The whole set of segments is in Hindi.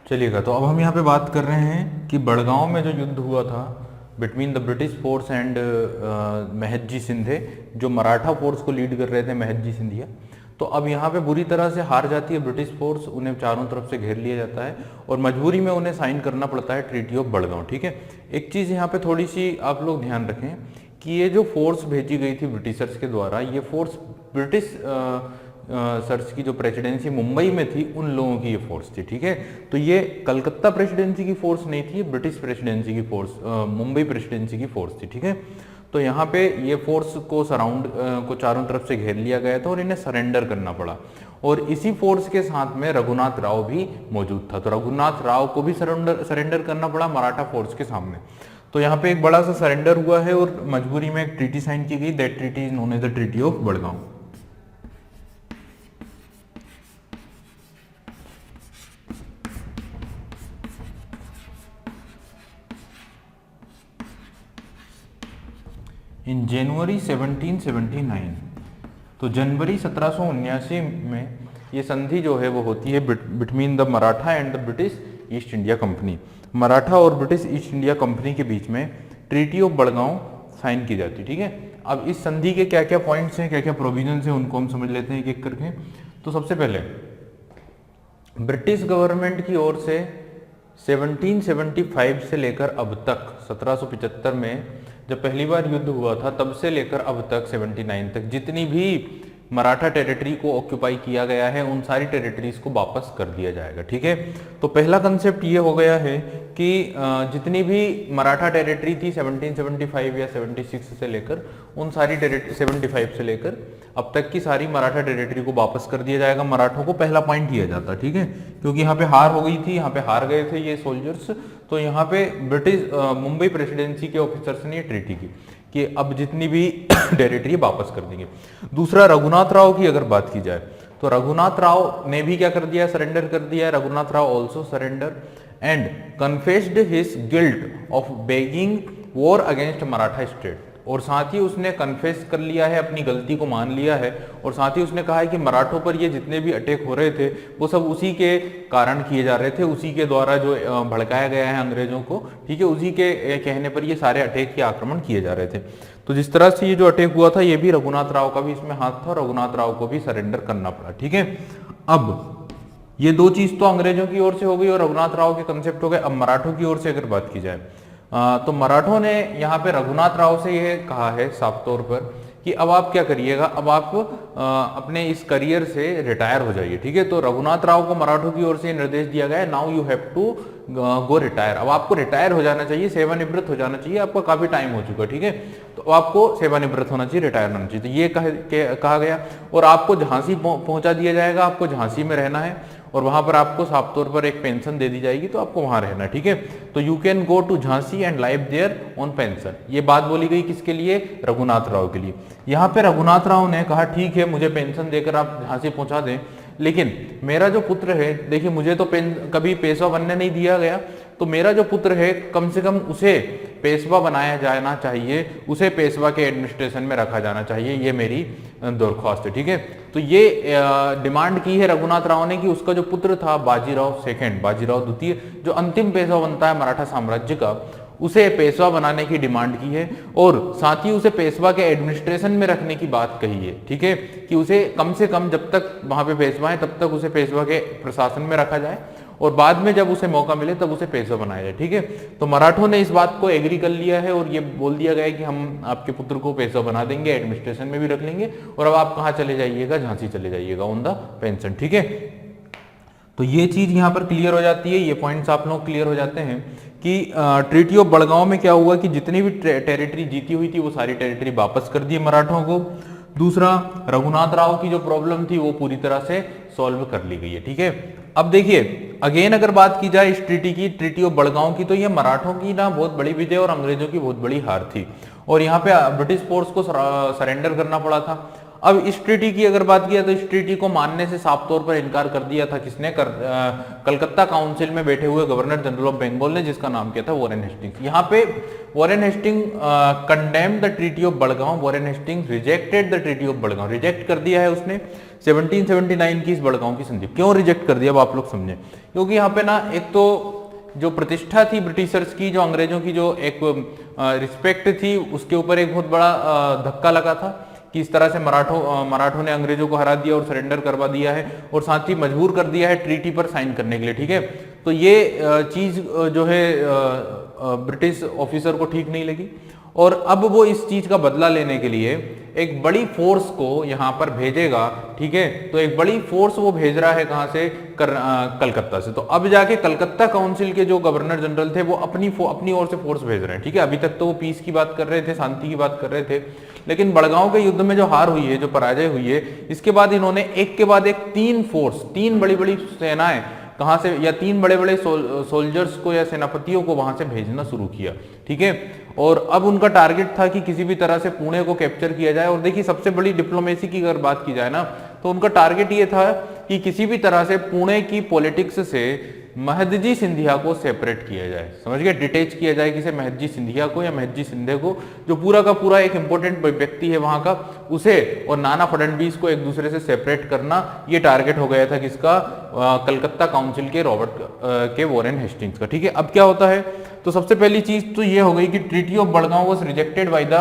चलिएगा, तो अब हम यहाँ पे बात कर रहे हैं कि बड़गांव में जो युद्ध हुआ था between the British force and Mahadji Shinde, जो मराठा फोर्स को लीड कर रहे थे महदजी सिंधिया। तो अब यहाँ पे बुरी तरह से हार जाती है ब्रिटिश फोर्स, उन्हें चारों तरफ से घेर लिया जाता है और मजबूरी में उन्हें साइन करना पड़ता है ट्रीटी ऑफ बड़गांव। ठीक है, एक चीज़ यहाँ पे थोड़ी सी आप लोग ध्यान रखें कि ये जो फोर्स भेजी गई थी ब्रिटिशर्स के द्वारा, ये फोर्स ब्रिटिश सर्च की जो प्रेसिडेंसी मुंबई में थी उन लोगों की ये फोर्स थी। ठीक है, तो ये कलकत्ता प्रेसिडेंसी की फोर्स नहीं थी, ये ब्रिटिश प्रेसिडेंसी की फोर्स, मुंबई प्रेसिडेंसी की फोर्स थी। ठीक है, तो यहाँ पे ये फोर्स को सराउंड को चारों तरफ से घेर लिया गया था और इन्हें सरेंडर करना पड़ा। और इसी फोर्स के साथ में रघुनाथ राव भी मौजूद था, तो रघुनाथ राव को भी सरेंडर करना पड़ा मराठा फोर्स के सामने। तो यहाँ पे एक बड़ा सा सरेंडर हुआ है और मजबूरी में एक ट्रीटी साइन की गई, that treaty is known as the treaty of Badgaon. In January 1779, तो जनवरी 1779 में ये संधि जो है वो होती है between the Maratha and the British East India company. Maratha और ब्रिटिश ईस्ट इंडिया कंपनी के बीच में ट्रीटी ऑफ बड़गांव साइन की जाती है। ठीक है, अब इस संधि के क्या क्या पॉइंट्स हैं, क्या क्या प्रोविजंस हैं, उनको हम समझ लेते हैं एक एक करके। तो सबसे पहले ब्रिटिश गवर्नमेंट की ओर से 1775 से लेकर अब तक 1775 में जब पहली बार युद्ध हुआ था तब से लेकर अब तक 79 तक जितनी भी मराठा टेरिटरी को ऑक्यूपाई किया गया है उन सारी टेरिटरीज को वापस कर दिया जाएगा। ठीक है, तो पहला कंसेप्ट ये हो गया है कि जितनी भी मराठा टेरिटरी थी 1775 या 76 से लेकर उन सारी टेरिटरी 75 से लेकर अब तक की सारी मराठा टेरिटरी को वापस कर दिया जाएगा। मराठों को पहला पॉइंट दिया जाता। ठीक है, क्योंकि यहाँ पे हार हो गई थी, यहाँ पे हार गए थे ये सोल्जर्स, तो यहाँ पे ब्रिटिश मुंबई प्रेसिडेंसी के ऑफिसर्स ने ये ट्रीटी की कि अब जितनी भी टेरिटरी वापस कर देंगे। दूसरा, रघुनाथ राव की अगर बात की जाए तो रघुनाथ राव ने भी क्या कर दिया, सरेंडर कर दिया है। Raghunath Rao also surrender and confessed his guilt of begging war against Maratha state, और साथ ही उसने कन्फेस कर लिया है, अपनी गलती को मान लिया है, और साथ ही उसने कहा है कि मराठों पर ये जितने भी अटैक हो रहे थे वो सब उसी के कारण किए जा रहे थे, उसी के द्वारा जो भड़काया गया है अंग्रेजों को। ठीक है, उसी के कहने पर ये सारे अटैक के आक्रमण किए जा रहे थे। तो जिस तरह से ये जो अटैक हुआ था ये भी रघुनाथ राव का भी इसमें हाथ था, रघुनाथ राव को भी सरेंडर करना पड़ा। ठीक है, अब ये दो चीज तो अंग्रेजों की ओर से हो गई और रघुनाथ राव के कंसेप्ट हो गए। अब मराठों की ओर से अगर बात की जाए तो मराठों ने यहाँ पे रघुनाथ राव से यह कहा है साफ तौर पर कि अब आप क्या करिएगा, अब आप अपने इस करियर से रिटायर हो जाइए। ठीक है, तो रघुनाथ राव को मराठों की ओर से निर्देश दिया गया है, now you have to go retire. अब आपको रिटायर हो जाना चाहिए, सेवानिवृत्त हो जाना चाहिए, आपका काफी टाइम हो चुका है। ठीक है, तो आपको सेवानिवृत्त होना चाहिए, रिटायर होना चाहिए, तो ये कहा गया। और आपको झांसी पहुंचा दिया जाएगा, आपको झांसी में रहना है और वहां पर आपको साफ तौर पर एक पेंशन दे दी जाएगी, तो आपको वहां रहना है। ठीक है, तो you can go to Jhansi and live there on pension. ये बात बोली गई किसके लिए, रघुनाथ राव के लिए। यहाँ पे रघुनाथ राव ने कहा ठीक है मुझे पेंशन देकर आप झांसी पहुंचा दें, लेकिन मेरा जो पुत्र है, देखिए मुझे तो कभी पेशवा बनने नहीं दिया गया, तो मेरा जो पुत्र है कम से कम उसे पेशवा बनाया जाना चाहिए, उसे पेशवा के एडमिनिस्ट्रेशन में रखा जाना चाहिए, ये मेरी दरख्वास्त है। ठीक है, तो ये डिमांड की है रघुनाथ राव ने कि उसका जो पुत्र था बाजीराव सेकंड, बाजीराव द्वितीय, जो अंतिम पेशवा बनता है मराठा साम्राज्य का, उसे पेशवा बनाने की डिमांड की है और साथ ही उसे पेशवा के एडमिनिस्ट्रेशन में रखने की बात कही है। ठीक है, कि उसे कम से कम जब तक वहां पे पेशवा है तब तक उसे पेशवा के प्रशासन में रखा जाए और बाद में जब उसे मौका मिले तब उसे पेशवा बनाया जाए। ठीक है, तो मराठों ने इस बात को एग्री कर लिया है और ये बोल दिया गया है कि हम आपके पुत्र को पेशवा बना देंगे, एडमिनिस्ट्रेशन में भी रख लेंगे और अब आप कहाँ चले जाइएगा, झांसी चले जाइएगा ऑन द पेंशन। ठीक है, तो ये चीज यहाँ पर क्लियर हो जाती है, ये पॉइंट्स आप लोग क्लियर हो जाते हैं कि ट्रीटी ऑफ बड़गांव में क्या हुआ कि जितनी भी टेरिटरी जीती हुई थी वो सारी टेरिटरी वापस कर दी मराठों को। दूसरा, रघुनाथ राव की जो प्रॉब्लम थी वो पूरी तरह से सॉल्व कर ली गई है। ठीक है, अब देखिए अगेन अगर बात की जाए इस ट्रीटी की, ट्रीटी ऑफ बड़गांव की, तो ये मराठों की ना बहुत बड़ी विजय और अंग्रेजों की बहुत बड़ी हार थी और यहाँ पे ब्रिटिश फोर्स को सरेंडर करना पड़ा था। अब इस ट्रीटी की अगर बात किया तो इस ट्रीटी को मानने से साफ तौर पर इनकार कर दिया था किसने, कलकत्ता काउंसिल में बैठे हुए गवर्नर जनरल ऑफ बंगाल ने, जिसका नाम क्या था, वॉरेन हेस्टिंग्स। यहाँ पे Warren Hasting condemn the treaty of Badgaon, Warren Hastings rejected the treaty of Badgaon, reject कर दिया है उसने 1779 की इस बड़गांव की संधि। क्यों रिजेक्ट कर दिया अब आप लोग समझे, क्योंकि यहाँ पे ना एक तो जो प्रतिष्ठा थी ब्रिटिशर्स की, जो अंग्रेजों की जो एक रिस्पेक्ट थी, उसके ऊपर एक बहुत बड़ा धक्का लगा था कि इस तरह से मराठों ने अंग्रेजों को हरा दिया और सरेंडर करवा दिया है, और साथ ही मजबूर कर दिया है ट्रीटी पर साइन करने के लिए, ठीक है। तो ये चीज जो है ब्रिटिश ऑफिसर को ठीक नहीं लगी, और अब वो इस चीज का बदला लेने के लिए एक बड़ी फोर्स को यहाँ पर भेजेगा, ठीक है। तो एक बड़ी फोर्स वो भेज रहा है कहाँ से, कलकत्ता से। तो अब जाके कलकत्ता काउंसिल के जो गवर्नर जनरल थे वो अपनी ओर से फोर्स भेज रहे हैं, ठीक है। अभी तक तो वो पीस की बात कर रहे थे, शांति की बात कर रहे थे, लेकिन बड़गांव के युद्ध में जो हार हुई है, जो पराजय हुई है, इसके बाद इन्होंने एक के बाद एक तीन बड़ी बड़ी सेनाएं कहां से, या तीन बड़े बड़े सोल्जर्स को या सेनापतियों को वहां से भेजना शुरू किया, ठीक है। और अब उनका टारगेट था कि किसी भी तरह से पुणे को कैप्चर किया जाए। और देखिए सबसे बड़ी डिप्लोमेसी की अगर बात की जाए ना, तो उनका टारगेट ये था कि किसी भी तरह से पुणे की पॉलिटिक्स से महदजी सिंधिया को सेपरेट किया जाए, समझ गए, डिटेच किया जाए किसे, महदजी सिंधिया को या महदजी सिंधे को, जो पूरा का पूरा एक इंपॉर्टेंट व्यक्ति है वहां का, उसे और नाना फडणवीस को एक दूसरे से सेपरेट करना, ये टारगेट हो गया था किसका, कलकत्ता काउंसिल के वॉरेन हेस्टिंग्स का, ठीक है। अब क्या होता है, तो सबसे पहली चीज तो ये हो गई कि treaty of Badgaon was rejected by the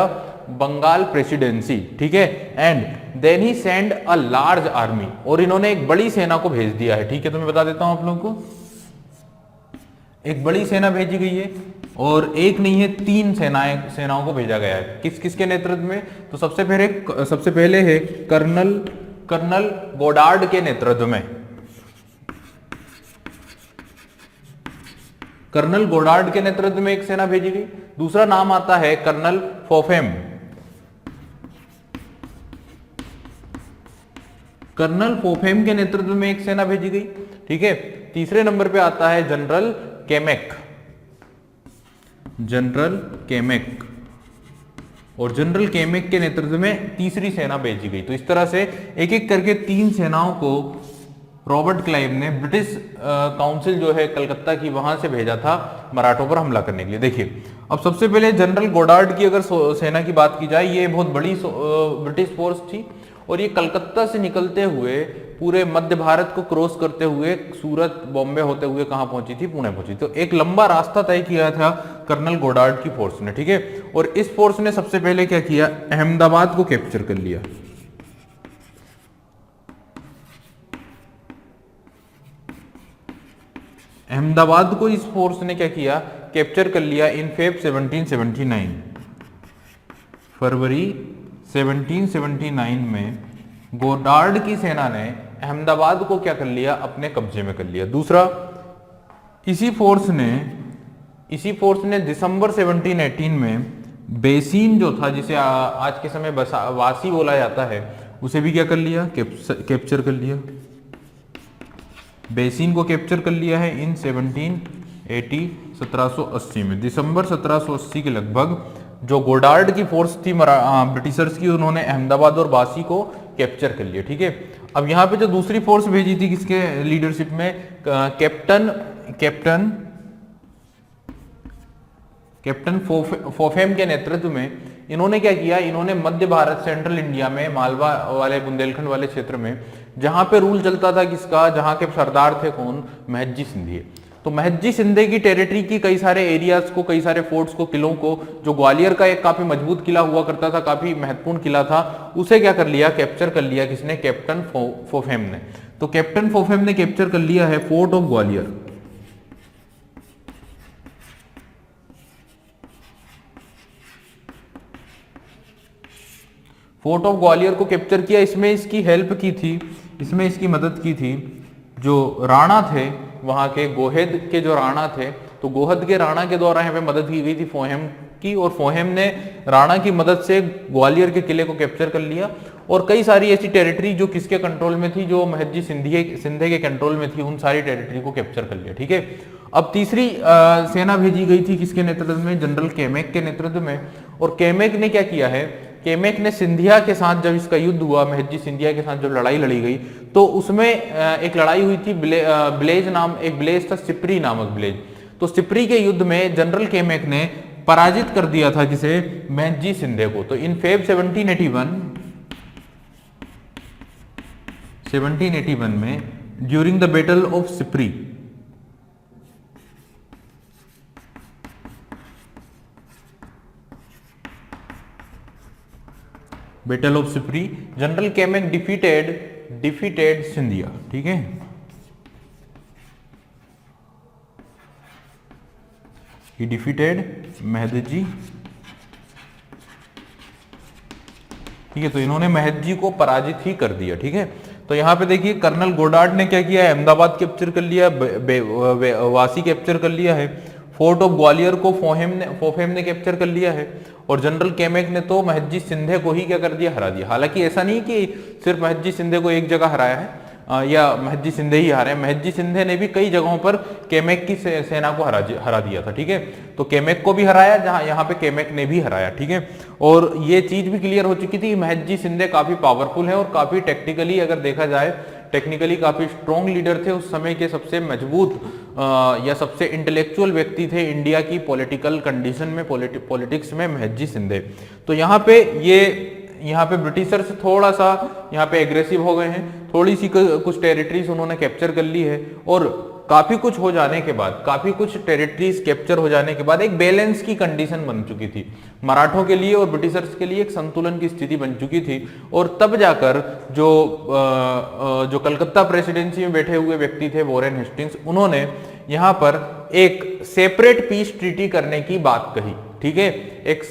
Bengal presidency, ठीक है, and then he send a large army, और इन्होंने एक बड़ी सेना को भेज दिया है, ठीक है। तो मैं बता देता हूं आप लोगों को, एक बड़ी सेना भेजी गई है, और एक नहीं है, तीन सेनाओं को भेजा गया है। किस किस के नेतृत्व में, तो सबसे पहले है कर्नल गोडार्ड के नेतृत्व में, कर्नल गोडार्ड के नेतृत्व में एक सेना भेजी गई। दूसरा नाम आता है कर्नल फोफेम, कर्नल फोफेम के नेतृत्व में एक सेना भेजी गई, ठीक है। तीसरे नंबर पे आता है जनरल केमेक, और जनरल केमेक के नेतृत्व में तीसरी सेना भेजी गई। तो इस तरह से एक एक करके तीन सेनाओं को रॉबर्ट क्लाइव ने ब्रिटिश काउंसिल जो है कलकत्ता की, वहां से भेजा था मराठों पर हमला करने के लिए। देखिए अब सबसे पहले जनरल गोडार्ड की अगर सेना की बात की जाए, ये बहुत बड़ी ब्रिटिश फोर्स थी, और ये कलकत्ता से निकलते हुए पूरे मध्य भारत को क्रॉस करते हुए सूरत, बॉम्बे होते हुए कहां पहुंची थी, पुणे पहुंची। तो एक लंबा रास्ता तय किया था कर्नल गोडार्ड की फोर्स ने, ठीक है। और इस फोर्स ने सबसे पहले क्या किया, अहमदाबाद को कैप्चर कर लिया। अहमदाबाद को इस फोर्स ने क्या किया, कैप्चर कर लिया इन फेब 1779, फरवरी 1779 में गोडार्ड की सेना ने अहमदाबाद को क्या कर लिया, अपने कब्जे में कर लिया। दूसरा, इसी फोर्स ने दिसंबर 1718 में बेसिन जो था, जिसे आज के समय वासी बोला जाता है, उसे भी क्या कर लिया, कैप्चर कर लिया। बेसिन को कैप्चर कर लिया है इन 1780 में। दिसंबर 1780 के लगभग जो गोडार्ड की फोर्स थी ब्रिटिशर्स की, उन्होंने अहमदाबाद और बासी को कैप्चर कर लिया, ठीक है। अब यहाँ पे जो दूसरी फोर्स भेजी थी किसके लीडरशिप में, कैप्टन फोफेम के नेतृत्व में, इन्होंने क्या किया, इन्होंने मध्य भारत, सेंट्रल इंडिया में, मालवा वाले, बुंदेलखंड वाले क्षेत्र में, जहां पे रूल चलता था किसका, जहां के सरदार थे कौन, महदजी सिंधिया। तो महदजी सिंधे की टेरिटरी की कई सारे एरियाज को, कई सारे फोर्ट्स को, किलों को, जो ग्वालियर का एक काफी मजबूत किला हुआ करता था, काफी महत्वपूर्ण किला था, उसे क्या कर लिया, कैप्चर कर लिया किसने, कैप्टन फोफेम ने। तो कैप्टन फोफेम ने कैप्चर कर लिया है fort of Gwalior. Fort of Gwalior को कैप्चर किया। इसमें इसकी हेल्प की थी, इसमें इसकी मदद की थी जो राणा थे वहां के, गोहद के जो राणा थे, तो गोहद के राणा के द्वारा यहाँ पे मदद की गई थी फोहेम की, और फोहेम ने राणा की मदद से ग्वालियर के किले को कैप्चर कर लिया। और कई सारी ऐसी टेरिटरी जो किसके कंट्रोल में थी, जो महदजी सिंधे के कंट्रोल में थी, उन सारी टेरिटरी को कैप्चर कर लिया, ठीक है। अब तीसरी सेना भेजी गई थी किसके नेतृत्व में, जनरल केमेक के नेतृत्व में। और केमेक ने क्या किया है, केमेक ने सिंधिया के साथ जब इसका युद्ध हुआ, महजी सिंधिया के साथ जब लड़ाई लड़ी गई, तो उसमें एक लड़ाई हुई थी, ब्लेज नाम एक ब्लेज था, सिप्री नामक ब्लेज। तो सिप्री के युद्ध में जनरल केमेक ने पराजित कर दिया था किसे, महजी सिंधे को। तो इन फेब 1781 में during the battle of SIPRI, battle of SIPRI, general केमेक defeated Scindia. ठीक है, ही डिफीटेड महदजी। ठीक है, तो इन्होंने महदजी को पराजित ही कर दिया। ठीक है, तो यहां पे देखिए कर्नल गोडार्ड ने क्या किया है, अहमदाबाद कैप्चर कर लिया, वासी कैप्चर कर लिया है, फोर्ट ऑफ ग्वालियर को फोफेम ने कैप्चर कर लिया है, और जनरल केमेक ने तो महजी सिंधे को ही क्या कर दिया, हरा दिया। हालांकि ऐसा नहीं कि सिर्फ महजी सिंधे को एक जगह हराया है या महजी सिंधे ही हारे, महजी सिंधे ने भी कई जगहों पर केमेक की सेना को हरा दिया था। ठीक है, तो केमेक को भी हराया, जहां यहाँ पे केमेक ने भी हराया। ठीक है, और ये चीज भी क्लियर हो चुकी थी, महजी सिंधे काफी पावरफुल है और काफी टेक्निकली अगर देखा जाए, टेक्निकली काफी स्ट्रॉन्ग लीडर थे, उस समय के सबसे मजबूत या सबसे इंटेलेक्चुअल व्यक्ति थे इंडिया की पॉलिटिकल कंडीशन में, पॉलिटिक्स में, महजी सिंधे। तो यहाँ पे ब्रिटिशर्स थोड़ा सा यहाँ पे एग्रेसिव हो गए हैं, थोड़ी सी कुछ टेरिटरीज उन्होंने कैप्चर कर ली है, और काफी कुछ हो जाने के बाद, काफी कुछ टेरिटरीज कैप्चर हो जाने के बाद एक बैलेंस की कंडीशन बन चुकी थी मराठों के लिए और ब्रिटिशर्स के लिए, एक संतुलन की स्थिति बन चुकी थी। और तब जाकर जो कलकत्ता प्रेसिडेंसी में बैठे हुए व्यक्ति थे वॉरेन हेस्टिंग्स, उन्होंने यहाँ पर एक सेपरेट पीस ट्रीटी करने की बात कही। ठीक है, एक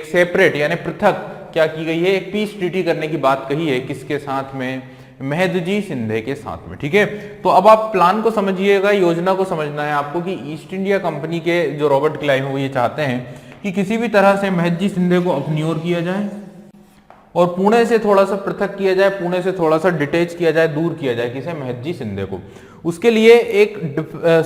सेपरेट यानी पृथक क्या की गई है, एक पीस ट्रीटी करने की बात कही है, किसके साथ में, महदजी सिंधे के साथ में। ठीक है, तो अब आप प्लान को समझिएगा, योजना को समझना है आपको कि ईस्ट इंडिया कंपनी के जो रॉबर्ट क्लाइव वो ये चाहते हैं कि किसी भी तरह से महदजी सिंधे को अपनी ओर किया जाए और पुणे से थोड़ा सा पृथक किया जाए, पुणे से थोड़ा सा डिटेच किया जाए, दूर किया जाए, किसे, महदजी सिंधे को। उसके लिए एक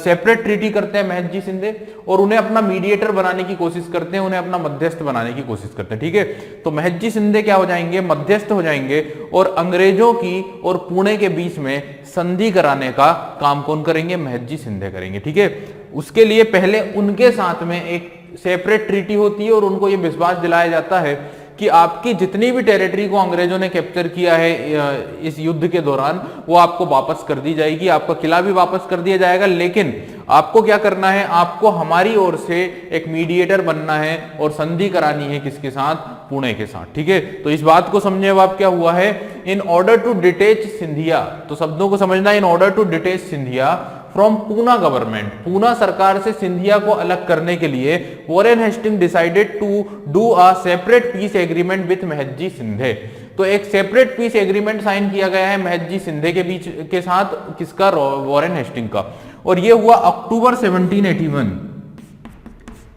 सेपरेट ट्रीटी करते हैं महदजी सिंधे और उन्हें अपना मीडिएटर बनाने की कोशिश करते हैं, उन्हें अपना मध्यस्थ बनाने की कोशिश करते हैं। ठीक है, तो महदजी सिंधे क्या हो जाएंगे, मध्यस्थ हो जाएंगे और अंग्रेजों की और पुणे के बीच में संधि कराने का काम कौन करेंगे, महदजी सिंधे करेंगे। ठीक है, उसके लिए पहले उनके साथ में एक सेपरेट ट्रीटी होती है और उनको यह विश्वास दिलाया जाता है कि आपकी जितनी भी टेरिटरी को अंग्रेजों ने कैप्चर किया है इस युद्ध के दौरान, वो आपको वापस कर दी जाएगी, आपका किला भी वापस कर दिया जाएगा, लेकिन आपको क्या करना है, आपको हमारी ओर से एक मीडिएटर बनना है और संधि करानी है किसके साथ, पुणे के साथ। ठीक है, तो इस बात को समझे अब आप क्या हुआ है, in order to detach Scindia, तो शब्दों को समझना, in order to detach Scindia from Poona government, Poona सरकार से सिंधिया को अलग करने के लिए Warren Hasting decided to do a separate peace agreement with Mahadji Shinde. तो एक सेपरेट पीस एग्रीमेंट साइन किया गया है महदजी सिंधे के बीच के साथ, किसका, वॉरेन हेस्टिंग का, और यह हुआ अक्टूबर 1781।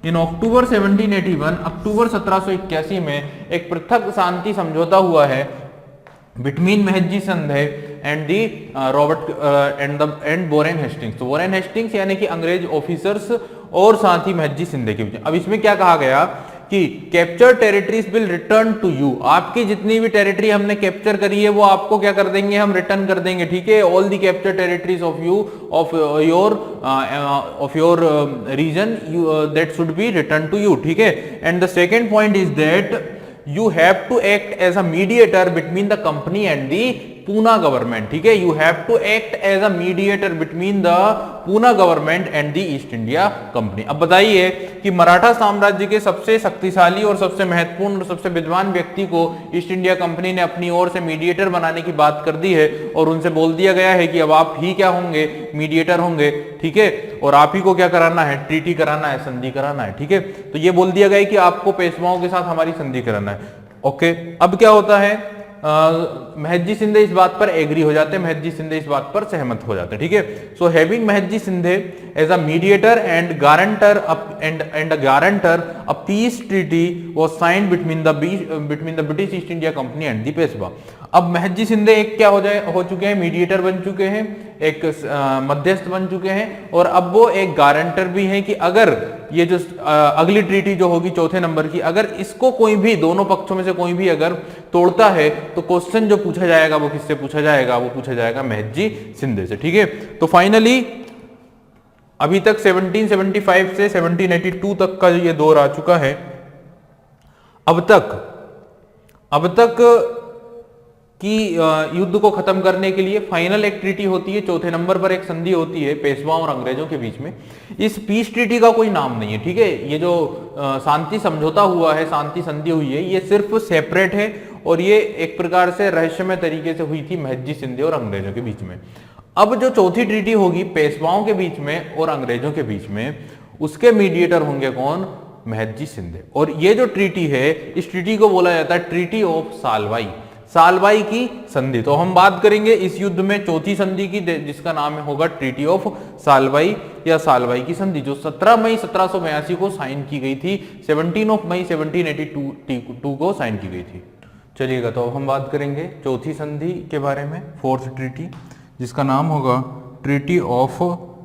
इन अक्टूबर 1781, अक्टूबर 1781 में एक पृथक शांति समझौता हुआ है between Mahadji Shinde and the Robert and Warren Hastings. तो वॉरेन हेस्टिंग्स यानी कि अंग्रेज ऑफिसर्स और साथ ही महदजी सिंधे के बीच। अब इसमें क्या कहा गया कि capture territories will return to you, आपकी जितनी भी टेरिटरी हमने कैप्चर करी है वो आपको क्या कर देंगे, हम रिटर्न कर देंगे। ठीक है, all the capture territories of you of your region that should be return to you. ठीक है, and the second point is that you have to act as a mediator between the company and the Poona government. ठीक है, you have to act as a mediator between the Poona government and the East India Company. अब बताइए कि मराठा साम्राज्य के सबसे शक्तिशाली और सबसे महत्वपूर्ण और सबसे विद्वान व्यक्ति को ईस्ट इंडिया कंपनी ने अपनी ओर से मीडिएटर बनाने की बात कर दी है और उनसे बोल दिया गया है कि अब आप ही क्या होंगे, मीडिएटर होंगे। ठीक है, और आप ही को क्या कराना है, ट्रीटी कराना है, संधि कराना है। ठीक है, तो ये बोल दिया गया है कि आपको पेशवाओं के साथ हमारी संधि कराना है। ओके, अब क्या होता है, महदजी सिंधे इस बात पर एग्री हो जाते हैं, महदजी सिंधे इस बात पर सहमत हो जाते हैं। ठीक है, so having Mahadji Shinde as a mediator and guarantor a peace treaty was signed between the British East India Company and the Peshwa. अब महदजी सिंधे एक क्या हो चुके हैं, मीडिएटर बन चुके हैं, एक मध्यस्थ बन चुके हैं और अब वो एक गारंटर भी हैं कि अगर ये जो अगली ट्रीटी जो होगी चौथे नंबर की, अगर इसको कोई भी दोनों पक्षों में से कोई भी अगर तोड़ता है तो क्वेश्चन जो पूछा जाएगा वो किससे पूछा जाएगा, वो पूछा जाएगा महजी शिंदे से। ठीक है, तो फाइनली अभी तक 1775 से 1782 तक का ये दौर आ चुका है। अब तक कि युद्ध को खत्म करने के लिए फाइनल एक ट्रीटी होती है, चौथे नंबर पर एक संधि होती है पेशवा और अंग्रेजों के बीच में। इस पीस ट्रीटी का कोई नाम नहीं है, ठीक है। ये जो शांति समझौता हुआ है, शांति संधि हुई है, ये सिर्फ सेपरेट है और ये एक प्रकार से रहस्यमय तरीके से हुई थी महजी शिंदे और अंग्रेजों के बीच में। अब जो चौथी ट्रीटी होगी पेशवाओं के बीच में और अंग्रेजों के बीच में, उसके मीडिएटर होंगे कौन, महजी शिंदे। और ये जो ट्रीटी है, इस ट्रीटी को बोला जाता है ट्रीटी ऑफ सालवाई, सालवाई की संधि। तो हम बात करेंगे इस युद्ध में चौथी संधि की, जिसका नाम होगा ट्रीटी ऑफ सालवाई या सालवाई की संधि, जो 17 मई 1782 को साइन की गई थी, 17 मई 1782 को साइन की गई थी। चलिएगा, तो अब हम बात करेंगे चौथी संधि के बारे में, फोर्थ ट्रीटी, जिसका नाम होगा ट्रीटी ऑफ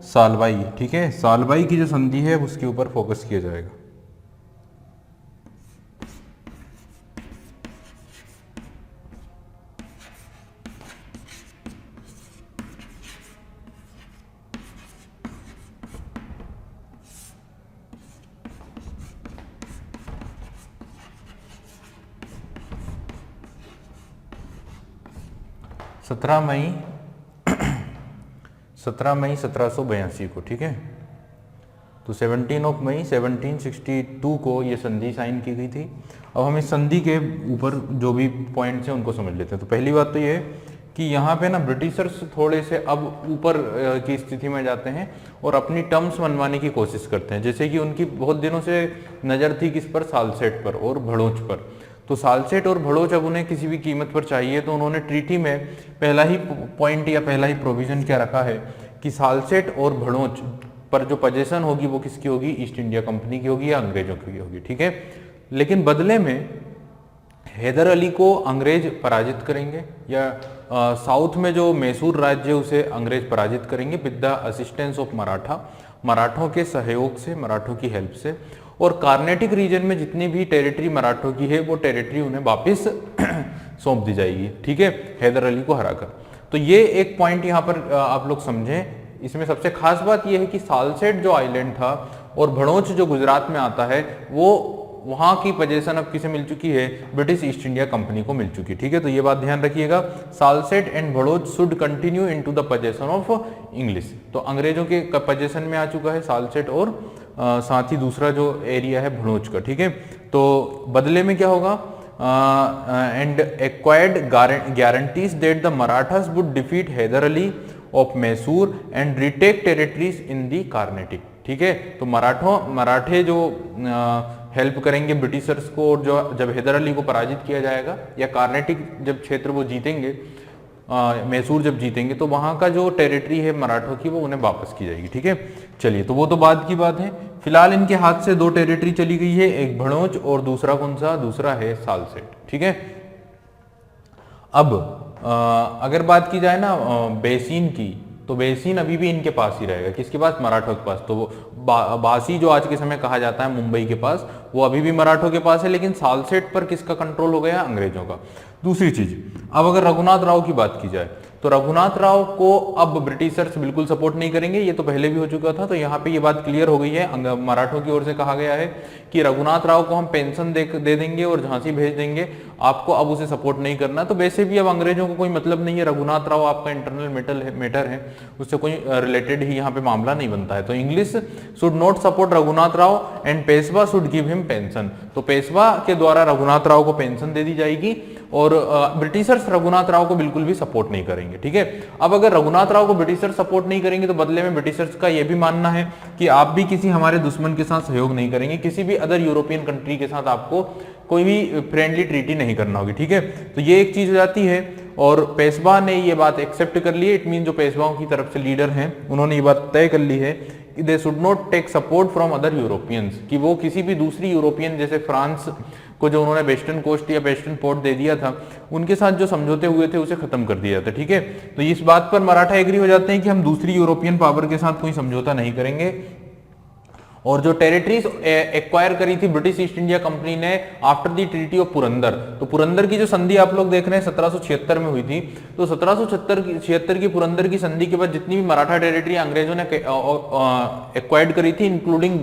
सालवाई। ठीक है, सालवाई की जो संधि है उसके ऊपर फोकस किया जाएगा। सत्रह मई 1782 को, ठीक है। तो 17 मई 1762 को ये संधि साइन की गई थी। अब हम इस संधि के ऊपर जो भी पॉइंट्स हैं उनको समझ लेते हैं। तो पहली बात तो ये है कि यहाँ पे ना ब्रिटिशर्स थोड़े से अब ऊपर की स्थिति में जाते हैं और अपनी टर्म्स मनवाने की कोशिश करते हैं। जैसे कि उनकी बहुत दिनों से नज़र थी किस पर, सालसेट पर और भड़ोच पर। तो सालसेट और भड़ोच अब उन्हें किसी भी कीमत पर चाहिए, तो उन्होंने ट्रीटी में पहला ही पॉइंट या पहला ही प्रोविजन क्या रखा है कि सालसेट और भड़ोच पर जो पोजीशन होगी वो किसकी होगी, ईस्ट इंडिया कंपनी की होगी या अंग्रेजों की होगी। ठीक है, लेकिन बदले में हैदर अली को अंग्रेज पराजित करेंगे, या साउथ में जो मैसूर राज्य उसे अंग्रेज पराजित करेंगे with the assistance of Maratha, मराठों के सहयोग से, मराठों की हेल्प से। और कार्नेटिक रीजन में जितनी भी टेरिटरी मराठों की है वो टेरिटरी उन्हें वापस सौंप दी जाएगी। ठीक है, हैदर अली को हराकर। तो ये एक पॉइंट यहाँ पर आप लोग समझें। इसमें सबसे खास बात यह है कि सालसेट जो आइलैंड था और भड़ोच जो गुजरात में आता है, वो वहां की पोजीशन अब किसे मिल चुकी है, ब्रिटिश ईस्ट इंडिया कंपनी को मिल चुकी है। ठीक है, तो ये बात ध्यान रखिएगा, Salcete and Bharuch should continue into the position of English. तो अंग्रेजों के पोजीशन में आ चुका है सालसेट और साथ ही दूसरा जो एरिया है भड़ोच का। ठीक है, तो बदले में क्या होगा, and acquired guarantees that the Marathas would defeat Hyder Ali of Mysore and retake territories in the Carnatic. ठीक है, तो मराठे जो हेल्प करेंगे ब्रिटिशर्स को, और जो जब हैदर अली को पराजित किया जाएगा या कार्नेटिक जब क्षेत्र वो जीतेंगे, मैसूर जब जीतेंगे, तो वहां का जो टेरिटरी है मराठों की वो उन्हें वापस की जाएगी। ठीक है, चलिए, तो वो तो बाद की बात है। फिलहाल इनके हाथ से दो टेरिटरी चली गई है, एक भड़ोच और दूसरा कौन सा, दूसरा है सालसेट। ठीक है, अब अगर बात की जाए ना बेसिन की, तो बेसिन अभी भी इनके पास ही रहेगा, किसके पास, मराठों के पास। तो वो बासी जो आज के समय कहा जाता है मुंबई के पास, वो अभी भी मराठों के पास है, लेकिन सालसेट पर किसका कंट्रोल हो गया, अंग्रेजों का। दूसरी चीज, अब अगर रघुनाथ राव की बात की जाए, तो रघुनाथ राव को अब ब्रिटिशर्स बिल्कुल सपोर्ट नहीं करेंगे, ये तो पहले भी हो चुका था। तो यहाँ पे ये बात क्लियर हो गई है, मराठों की ओर से कहा गया है कि रघुनाथ राव को हम पेंशन दे देंगे और झांसी भेज देंगे, आपको अब उसे सपोर्ट नहीं करना। तो वैसे भी अब अंग्रेजों को कोई मतलब नहीं है, रघुनाथ राव आपका इंटरनल मैटर है, उससे कोई रिलेटेड ही यहाँ पे मामला नहीं बनता है। तो English should not support Raghunath Rao and Peshwa should give him pension. तो पेशवा के द्वारा रघुनाथ राव को पेंशन दे दी जाएगी और ब्रिटिशर्स रघुनाथ राव को बिल्कुल भी सपोर्ट नहीं करेंगे। ठीक है, अब अगर रघुनाथ राव को ब्रिटिशर्स सपोर्ट नहीं करेंगे तो बदले में ब्रिटिशर्स का यह भी मानना है कि आप भी किसी हमारे दुश्मन के साथ सहयोग नहीं करेंगे, किसी भी अदर यूरोपियन कंट्री के साथ आपको कोई भी फ्रेंडली ट्रीटी नहीं करना होगी। ठीक है, तो ये एक चीज हो जाती है और पेशवा ने ये बात एक्सेप्ट कर ली है। इट मीन जो पेशवाओं की तरफ से लीडर हैं उन्होंने ये बात तय कर ली है कि they should not take support from other Europeans, कि वो किसी भी दूसरी यूरोपियन, जैसे फ्रांस को जो उन्होंने वेस्टर्न कोस्ट या वेस्टर्न पोर्ट दे दिया था, उनके साथ जो समझौते हुए थे उसे खत्म कर दिया जाता। ठीक है, तो इस बात पर मराठा एग्री हो जाते हैं कि हम दूसरी यूरोपियन पावर के साथ कोई समझौता नहीं करेंगे और जो टेरिटरीज एक्वायर करी थी ब्रिटिश ईस्ट इंडिया कंपनी ने after the treaty of Purandar, तो पुरंदर की जो संधि आप लोग देख रहे हैं 1776 में हुई थी, तो 1776 की पुरंदर की संधि के बाद जितनी भी मराठा टेरिटरी अंग्रेजों ने एक्वायर्ड करी थी इंक्लूडिंग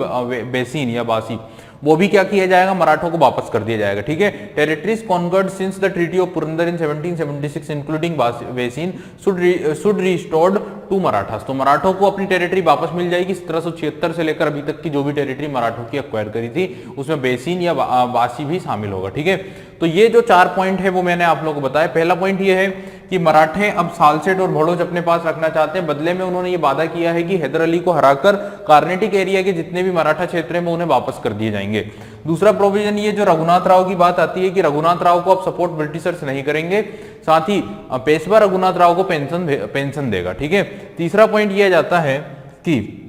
बेसिन या बासी, वो भी क्या किया जाएगा, मराठों को वापस कर दिया जाएगा। ठीक है, territories conquered since the treaty of Purandar in 1776 including Bassein should restored to Marathas, तो मराठों को अपनी टेरिटरी वापस मिल जाएगी। 1776 से लेकर अभी तक की जो भी टेरिटरी मराठों की एक्वायर करी थी उसमें बेसिन या वासी भी शामिल होगा। ठीक है, तो ये जो 4 पॉइंट है वो मैंने आप लोगों को बताया। पहला पॉइंट ये है कि मराठे अब सालसेट और भड़ोच अपने पास रखना चाहते हैं, बदले में उन्होंने ये वादा किया है कि हैदर अली को हराकर कार्नेटिक एरिया के जितने भी मराठा क्षेत्र हैं वो उन्हें वापस कर दिए जाएंगे। दूसरा प्रोविजन ये जो रघुनाथ राव की बात आती है कि रघुनाथ राव को अब सपोर्ट ब्रिटिशर्स नहीं करेंगे, साथ ही पेशवा रघुनाथ राव को पेंशन देगा। ठीक है, तीसरा पॉइंट ये जाता है कि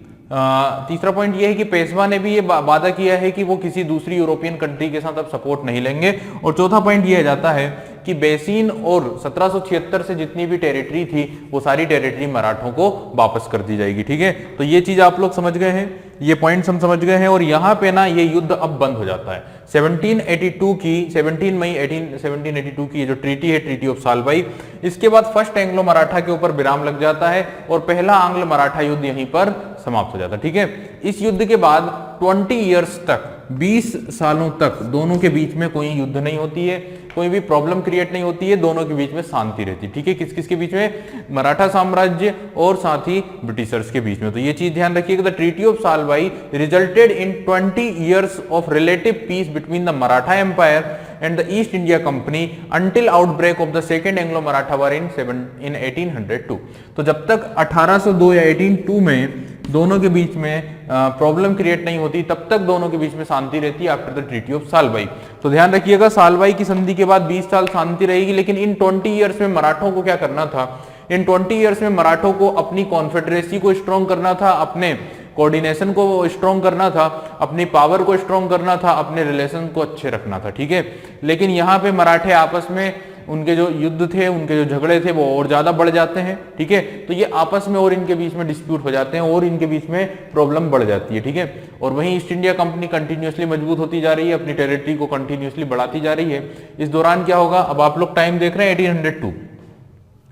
तीसरा पॉइंट ये है कि पेशवा ने भी ये वादा किया है कि वो किसी दूसरी यूरोपियन कंट्री के साथ अब सपोर्ट नहीं लेंगे। और चौथा पॉइंट ये जाता है कि बेसिन और 1776 से जितनी भी टेरिटरी थी वो सारी टेरिटरी मराठों को वापस कर दी जाएगी। ठीक है, तो ये चीज आप लोग समझ गए हैं, ये पॉइंट्स हम समझ गए हैं। और यहाँ पे ना ये युद्ध अब बंद हो जाता है। 1782 मई 1782 की जो ट्रीटी है, ट्रीटी ऑफ सालबाई, इसके बाद फर्स्ट एंग्लो मराठा के ऊपर विराम लग जाता है और पहला आंग्ल मराठा युद्ध यहीं पर समाप्त हो जाता है। ठीक है, इस युद्ध के बाद 20 ईयर्स तक, 20 सालों तक दोनों के बीच में कोई युद्ध नहीं होती है, कोई भी प्रॉब्लम क्रिएट नहीं होती है, दोनों के बीच में शांति रहती है। ठीक है, किस किस के बीच में, मराठा साम्राज्य और साथ ही ब्रिटिशर्स के बीच में। तो ये चीज ध्यान रखिएगा, the treaty of Salbai resulted in 20 years of relative peace between the Maratha empire and the East India Company until outbreak of the second Anglo Maratha war in 1802। तो जब तक 1802 या 1802 में दोनों के बीच में प्रॉब्लम क्रिएट नहीं होती, तब तक दोनों के बीच में शांति रहती है after the treaty of Salbai. तो ध्यान रखिएगा, सालबाई की संधि के बाद 20 साल शांति रहेगी, लेकिन इन 20 ईयर्स में मराठों को क्या करना था, इन 20 ईयर्स में मराठों को अपनी कॉन्फेडरेसी को स्ट्रॉन्ग करना था, अपने कोऑर्डिनेशन को स्ट्रॉन्ग करना था, अपनी पावर को स्ट्रॉन्ग करना था, अपने रिलेशन को अच्छे रखना था। ठीक है, लेकिन यहाँ पे मराठे आपस में उनके जो युद्ध थे, उनके जो झगड़े थे वो और ज्यादा बढ़ जाते हैं। ठीक है, तो ये आपस में और इनके बीच में डिस्प्यूट हो जाते हैं और इनके बीच में प्रॉब्लम बढ़ जाती है। ठीक है, और वहीं ईस्ट इंडिया कंपनी कंटिन्यूसली मजबूत होती जा रही है, अपनी टेरिटरी को कंटिन्यूसली बढ़ाती जा रही है। इस दौरान क्या होगा, अब आप लोग टाइम देख रहे हैं 1802,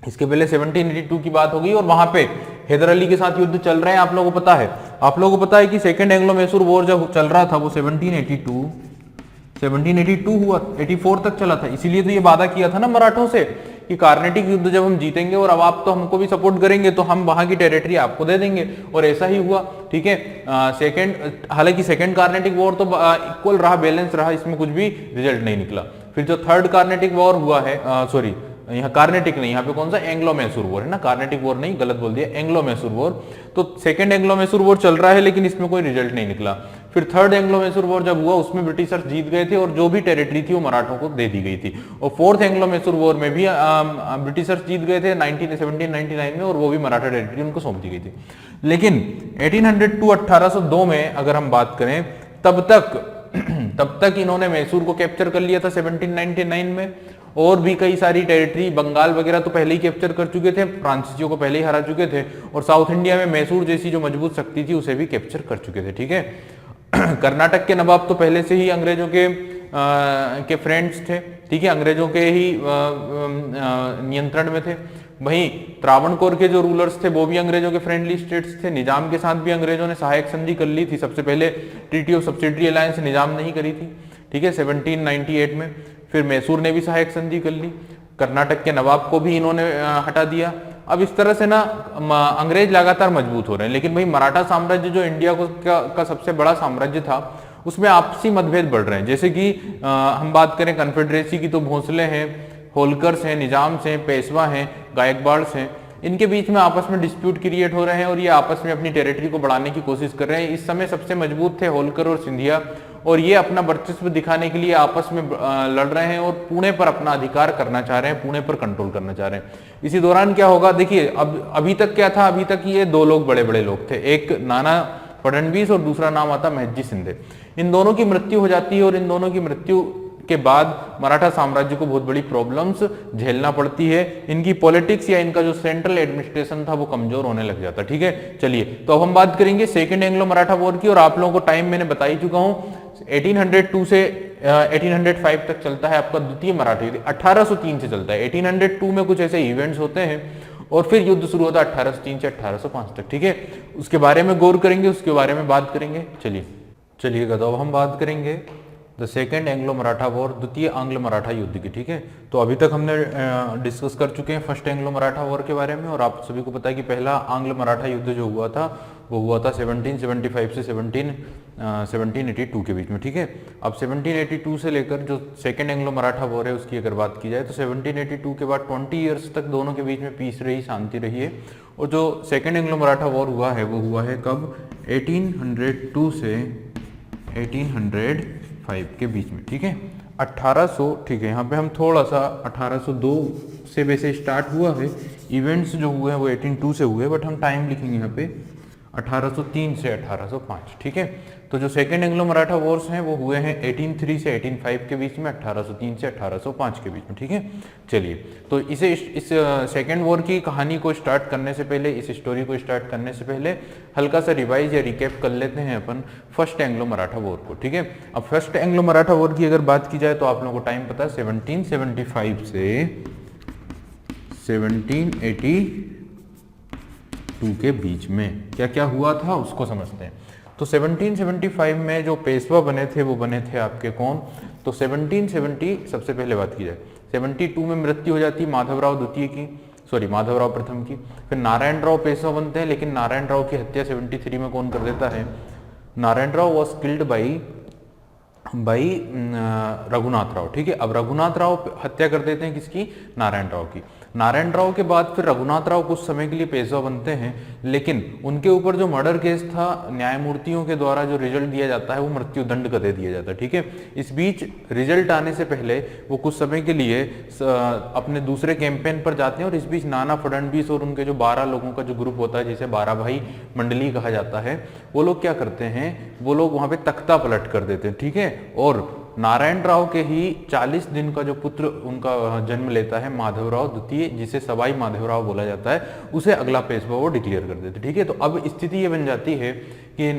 इसके पहले 1782 की बात होगी और वहां पे हैदर अली के साथ युद्ध चल रहे हैं। आप लोगों को पता है कि सेकेंड एंग्लो मैसूर वॉर जब चल रहा था वो 1782 हुआ, 84 तक चला था। इसीलिए तो ये वादा किया था ना मराठों से कि कार्नेटिक युद्ध जब हम जीतेंगे और अब आप तो हमको भी सपोर्ट करेंगे तो हम वहां की टेरिटरी आपको दे देंगे, और ऐसा ही हुआ। ठीक है, हालांकि सेकेंड कार्नेटिक वॉर तो इक्वल रहा, बैलेंस रहा, इसमें कुछ भी रिजल्ट नहीं निकला। फिर जो थर्ड कार्नेटिक वॉर हुआ है, सॉरी यहाँ कार्नेटिक नहीं, यहाँ पे कौन सा, एंग्लो मैसूर वॉर है ना, कार्नेटिक वॉर नहीं, गलत बोल दिया, एंग्लो मैसूर वॉर। तो सेकंड एंग्लो मैसूर वॉर चल रहा है लेकिन इसमें कोई रिजल्ट नहीं निकला। फिर थर्ड एंग्लो मैसूर वॉर जब हुआ उसमें ब्रिटिशर्स जीत गए थे और जो भी टेरिटरी थी वो मराठों को दे दी गई थी। और फोर्थ एंग्लो मैसूर वॉर में भी ब्रिटिशर्स जीत गए थे 1799 में, और वो भी मराठा टेरिटरी उनको सौंप दी गई थी। लेकिन 1802 1802 में अगर हम बात करें तब तक इन्होंने मैसूर को कैप्चर कर लिया था 1799 में, और भी कई सारी टेरिटरी, बंगाल वगैरह तो पहले ही कैप्चर कर चुके थे, फ्रांसीसियों को पहले ही हरा चुके थे, और साउथ इंडिया में मैसूर जैसी जो मजबूत शक्ति थी उसे भी कैप्चर कर चुके थे। ठीक है, कर्नाटक के नवाब तो पहले से ही अंग्रेजों के फ्रेंड्स थे। ठीक है, अंग्रेजों के ही नियंत्रण में थे। वहीं त्रावणकोर के जो रूलर्स थे वो भी अंग्रेजों के फ्रेंडली स्टेट्स थे। निजाम के साथ भी अंग्रेजों ने सहायक संधि कर ली थी। सबसे पहले ट्रीटी ऑफ सब्सिडरी अलायंस निजाम ने ही करी थी। ठीक है, 1798 में। फिर मैसूर ने भी सहायक संधि कर ली, कर्नाटक के नवाब को भी इन्होंने हटा दिया। अब इस तरह से ना अंग्रेज लगातार मजबूत हो रहे हैं, लेकिन भाई मराठा साम्राज्य जो इंडिया का सबसे बड़ा साम्राज्य था उसमें आपसी मतभेद बढ़ रहे हैं। जैसे कि हम बात करें कन्फेडरेसी की तो भोंसले हैं, होलकर्स हैं, निजाम्स हैं, पेशवा हैं, गायकवाड़्स हैं, इनके बीच में आपस में डिस्प्यूट क्रिएट हो रहे हैं और ये आपस में अपनी टेरिटरी को बढ़ाने की कोशिश कर रहे हैं। इस समय सबसे मजबूत थे होलकर और सिंधिया, और ये अपना वर्चस्व दिखाने के लिए आपस में लड़ रहे हैं और पुणे पर अपना अधिकार करना चाह रहे हैं, पुणे पर कंट्रोल करना चाह रहे हैं। इसी दौरान क्या होगा, देखिए अब अभी तक क्या था, अभी तक ये दो लोग बड़े बड़े लोग थे, एक नाना फडणवीस और दूसरा नाम आता महजी शिंदे। इन दोनों की मृत्यु हो जाती है और इन दोनों की मृत्यु के बाद मराठा साम्राज्य को बहुत बड़ी प्रॉब्लम्स झेलना पड़ती है। इनकी पॉलिटिक्स या इनका जो सेंट्रल एडमिनिस्ट्रेशन था वो कमजोर होने लग जाता। ठीक है, चलिए तो अब हम बात करेंगे सेकेंड एंग्लो मराठा वॉर की, और आप लोगों को टाइम मैंने बता ही चुका हूं 1802 से 1805 तक चलता है आपका द्वितीय मराठा युद्ध। 1803 से चलता है, 1802 में कुछ ऐसे इवेंट्स होते हैं और फिर युद्ध शुरू होता है 1803 से 1805 तक। ठीक है, उसके बारे में गौर करेंगे, उसके बारे में बात करेंगे। चलिएगा तो अब हम बात करेंगे the second Anglo Maratha war, द्वितीय आंग्ल मराठा युद्ध की। ठीक है, तो अभी तक हमने डिस्कस कर चुके हैं फर्स्ट एंग्लो मराठा वॉर के बारे में, और आप सभी को पता है कि पहला आंग्ल मराठा युद्ध जो हुआ था वो हुआ था 1775 से 1782 के बीच में। ठीक है, अब 1782 से लेकर जो सेकेंड एंग्लो मराठा वॉर है उसकी अगर बात की जाए तो 1782 के बाद 20 ईयर्स तक दोनों के बीच में पीस रही, शांति रही है। और जो सेकेंड एंग्लो मराठा वॉर हुआ है वो हुआ है कब, 1802 से 1805 के बीच में। ठीक है, 1800, ठीक है, यहाँ पे हम थोड़ा सा 1802 से वैसे स्टार्ट हुआ है, इवेंट्स जो हुए हैं वो 1802 से हुए, बट हम टाइम लिखेंगे यहाँ पे 1803 से 1805। ठीक है, तो जो सेकेंड एंग्लो मराठा वॉर्स हैं वो हुए हैं 1803 से 1805 के बीच में, 1803 से 1805 के बीच में। ठीक है, चलिए तो इस सेकेंड वॉर की कहानी को स्टार्ट करने से पहले, इस स्टोरी को स्टार्ट करने से पहले हल्का सा रिवाइज या रिकैप कर लेते हैं अपन फर्स्ट एंग्लो मराठा वॉर को। ठीक है, अब फर्स्ट एंग्लो मराठा वॉर की अगर बात की जाए तो आप लोगों को टाइम पता है 1775 से 1782 के बीच में क्या क्या हुआ था उसको समझते हैं। तो 1775 में जो पेशवा बने थे वो बने थे आपके कौन, तो 1770 सबसे पहले बात की जाए 72 में मृत्यु हो जाती माधवराव द्वितीय की, सॉरी माधवराव प्रथम की। फिर नारायण राव पेशवा बनते हैं, लेकिन नारायण राव की हत्या 73 में कौन कर देता है, Narayan Rao was killed by Raghunath Rao. ठीक है, अब रघुनाथ राव हत्या कर देते हैं किसकी, नारायण राव की। नारायण राव के बाद फिर रघुनाथ राव कुछ समय के लिए पेशवा बनते हैं, लेकिन उनके ऊपर जो मर्डर केस था न्यायमूर्तियों के द्वारा जो रिजल्ट दिया जाता है वो मृत्युदंड का दे दिया जाता है। ठीक है, इस बीच रिजल्ट आने से पहले वो कुछ समय के लिए अपने दूसरे कैंपेन पर जाते हैं, और इस बीच नाना फडणवीस और उनके जो 12 लोगों का जो ग्रुप होता है जिसे 12 भाई मंडली कहा जाता है, वो लोग क्या करते हैं, वो लोग वहां पे तख्ता पलट कर देते हैं। ठीक है, और नारायण राव के ही 40 दिन का जो पुत्र उनका जन्म लेता है माधवराव द्वितीय, जिसे सवाई माधवराव बोला जाता है, उसे अगला पेशवा वो डिक्लेयर कर देते। ठीक है, तो अब स्थिति ये बन जाती है कि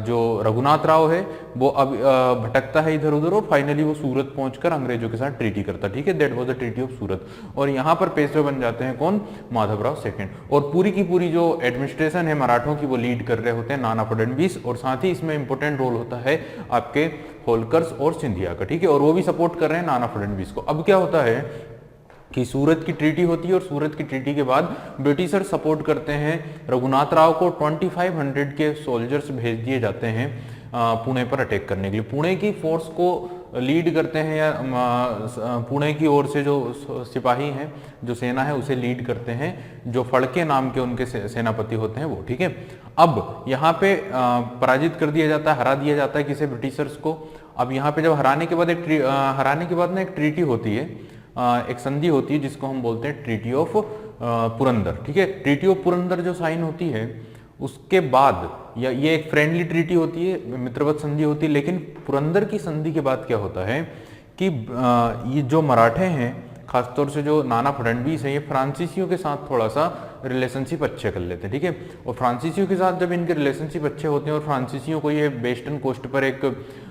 जो रघुनाथ राव है वो अब भटकता है इधर उधर, और फाइनली वो सूरत पहुंचकर अंग्रेजों के साथ ट्रीटी करता है। ठीक है, that was the treaty of Surat, और यहाँ पर पेशवे बन जाते हैं कौन, माधवराव सेकंड। और पूरी की पूरी जो एडमिनिस्ट्रेशन है मराठों की वो लीड कर रहे होते हैं नाना फडणवीस, और साथ ही इसमें इंपॉर्टेंट रोल होता है आपके होलकर्स और सिंधिया का। ठीक है, और वो भी सपोर्ट कर रहे हैं नाना फडणवीस को। अब क्या होता है कि सूरत की ट्रीटी होती है, और सूरत की ट्रीटी के बाद ब्रिटिशर सपोर्ट करते हैं रघुनाथ राव को। 2500 के सोल्जर्स भेज दिए जाते हैं पुणे पर अटैक करने के लिए। पुणे की फोर्स को लीड करते हैं, या पुणे की ओर से जो सिपाही हैं, जो सेना है उसे लीड करते हैं जो फड़के नाम के उनके सेनापति होते हैं वो। ठीक है, अब यहाँ पे पराजित कर दिया जाता है, हरा दिया जाता है किसी ब्रिटिशर्स को। अब यहाँ पे जब हराने के बाद ना एक ट्रीटी होती है, एक संधि होती है जिसको हम बोलते हैं ट्रीटी ऑफ पुरंदर। ठीक है, ट्रीटी ऑफ पुरंदर जो साइन होती है उसके बाद, या ये एक फ्रेंडली ट्रीटी होती है, मित्रवत संधि होती है, लेकिन पुरंदर की संधि के बाद क्या होता है कि ये जो मराठे हैं, खासतौर से जो नाना फडणवीस है, ये फ्रांसीसियों के साथ थोड़ा सा रिलेशनशिप अच्छे कर लेते हैं। ठीक है, और फ्रांसीसियों के साथ जब इनके रिलेशनशिप अच्छे होते हैं और फ्रांसीसियों को ये वेस्टर्न कोस्ट पर एक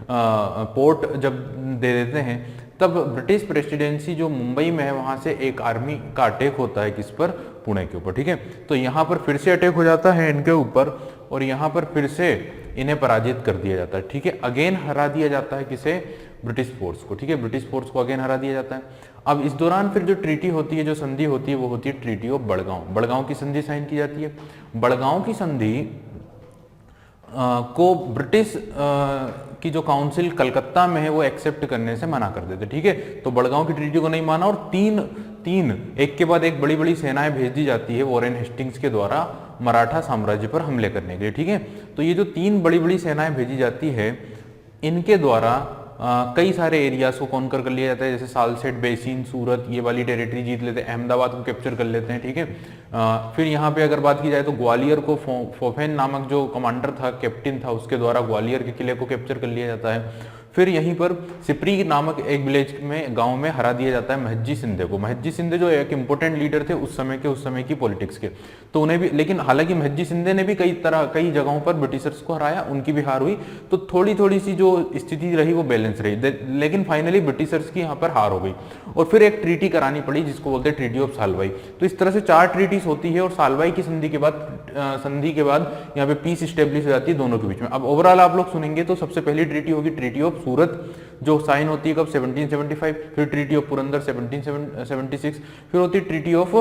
पोर्ट जब दे देते हैं, तब ब्रिटिश प्रेसिडेंसी जो मुंबई में है वहां से एक आर्मी का अटैक होता है किस पर, पुणे के ऊपर। ठीक है, तो यहाँ पर फिर से अटैक हो जाता है इनके ऊपर, और यहाँ पर फिर से इन्हें पराजित कर दिया जाता है। ठीक है, अगेन हरा दिया जाता है किसे, ब्रिटिश फोर्स को। ठीक है, ब्रिटिश फोर्स को अगेन हरा दिया जाता है। अब इस दौरान फिर जो ट्रीटी होती है, जो संधि होती है, वो होती है ट्रीटी ऑफ बड़गांव। बड़गांव की संधि साइन की जाती है। बड़गांव की संधि को ब्रिटिश की जो काउंसिल कलकत्ता में है वो एक्सेप्ट करने से मना कर देते। ठीक है, तो बड़गांव की ट्रीटी को नहीं माना, और तीन एक के बाद एक बड़ी बड़ी सेनाएं भेज दी जाती है वॉरेन हेस्टिंग्स के द्वारा मराठा साम्राज्य पर हमले करने के लिए। ठीक है, तो ये जो 3 बड़ी बड़ी सेनाएं भेजी जाती है, इनके द्वारा कई सारे एरियाज को कॉन्कर कर लिया जाता है, जैसे सालसेट बेसिन, सूरत, ये वाली टेरिटरी जीत लेते हैं, अहमदाबाद को कैप्चर कर लेते हैं। ठीक है, फिर यहाँ पे अगर बात की जाए तो ग्वालियर को फोफेन नामक जो कमांडर था, कैप्टन था, उसके द्वारा ग्वालियर के किले को कैप्चर कर लिया जाता है। फिर यहीं पर सिपरी नामक एक विलेज में, गांव में हरा दिया जाता है महज्जी सिंधे को। महज्जी सिंधे जो एक इंपॉर्टेंट लीडर थे उस समय की पॉलिटिक्स के, तो उन्हें भी, लेकिन हालांकि महज्जी सिंधे ने भी कई जगहों पर ब्रिटिशर्स को हराया, उनकी भी हार हुई, तो थोड़ी थोड़ी सी जो स्थिति रही वो बैलेंस रही, लेकिन फाइनली ब्रिटिशर्स की यहाँ पर हार हो गई और फिर एक ट्रीटी करानी पड़ी जिसको बोलते हैं ट्रीटी ऑफ सालवाई। तो इस तरह से 4 ट्रीटीज होती है और सालवाई की संधि के बाद यहाँ पे पीस स्टेब्लिश हो जाती है दोनों के बीच में। अब ओवरऑल आप लोग सुनेंगे तो सबसे पहली ट्रीटी होगी ट्रीटी ऑफ सूरत, जो साइन होती है कब 1775, फिर ट्रीटी ऑफ पुरंदर 1776, फिर होती है ट्रीटी ऑफ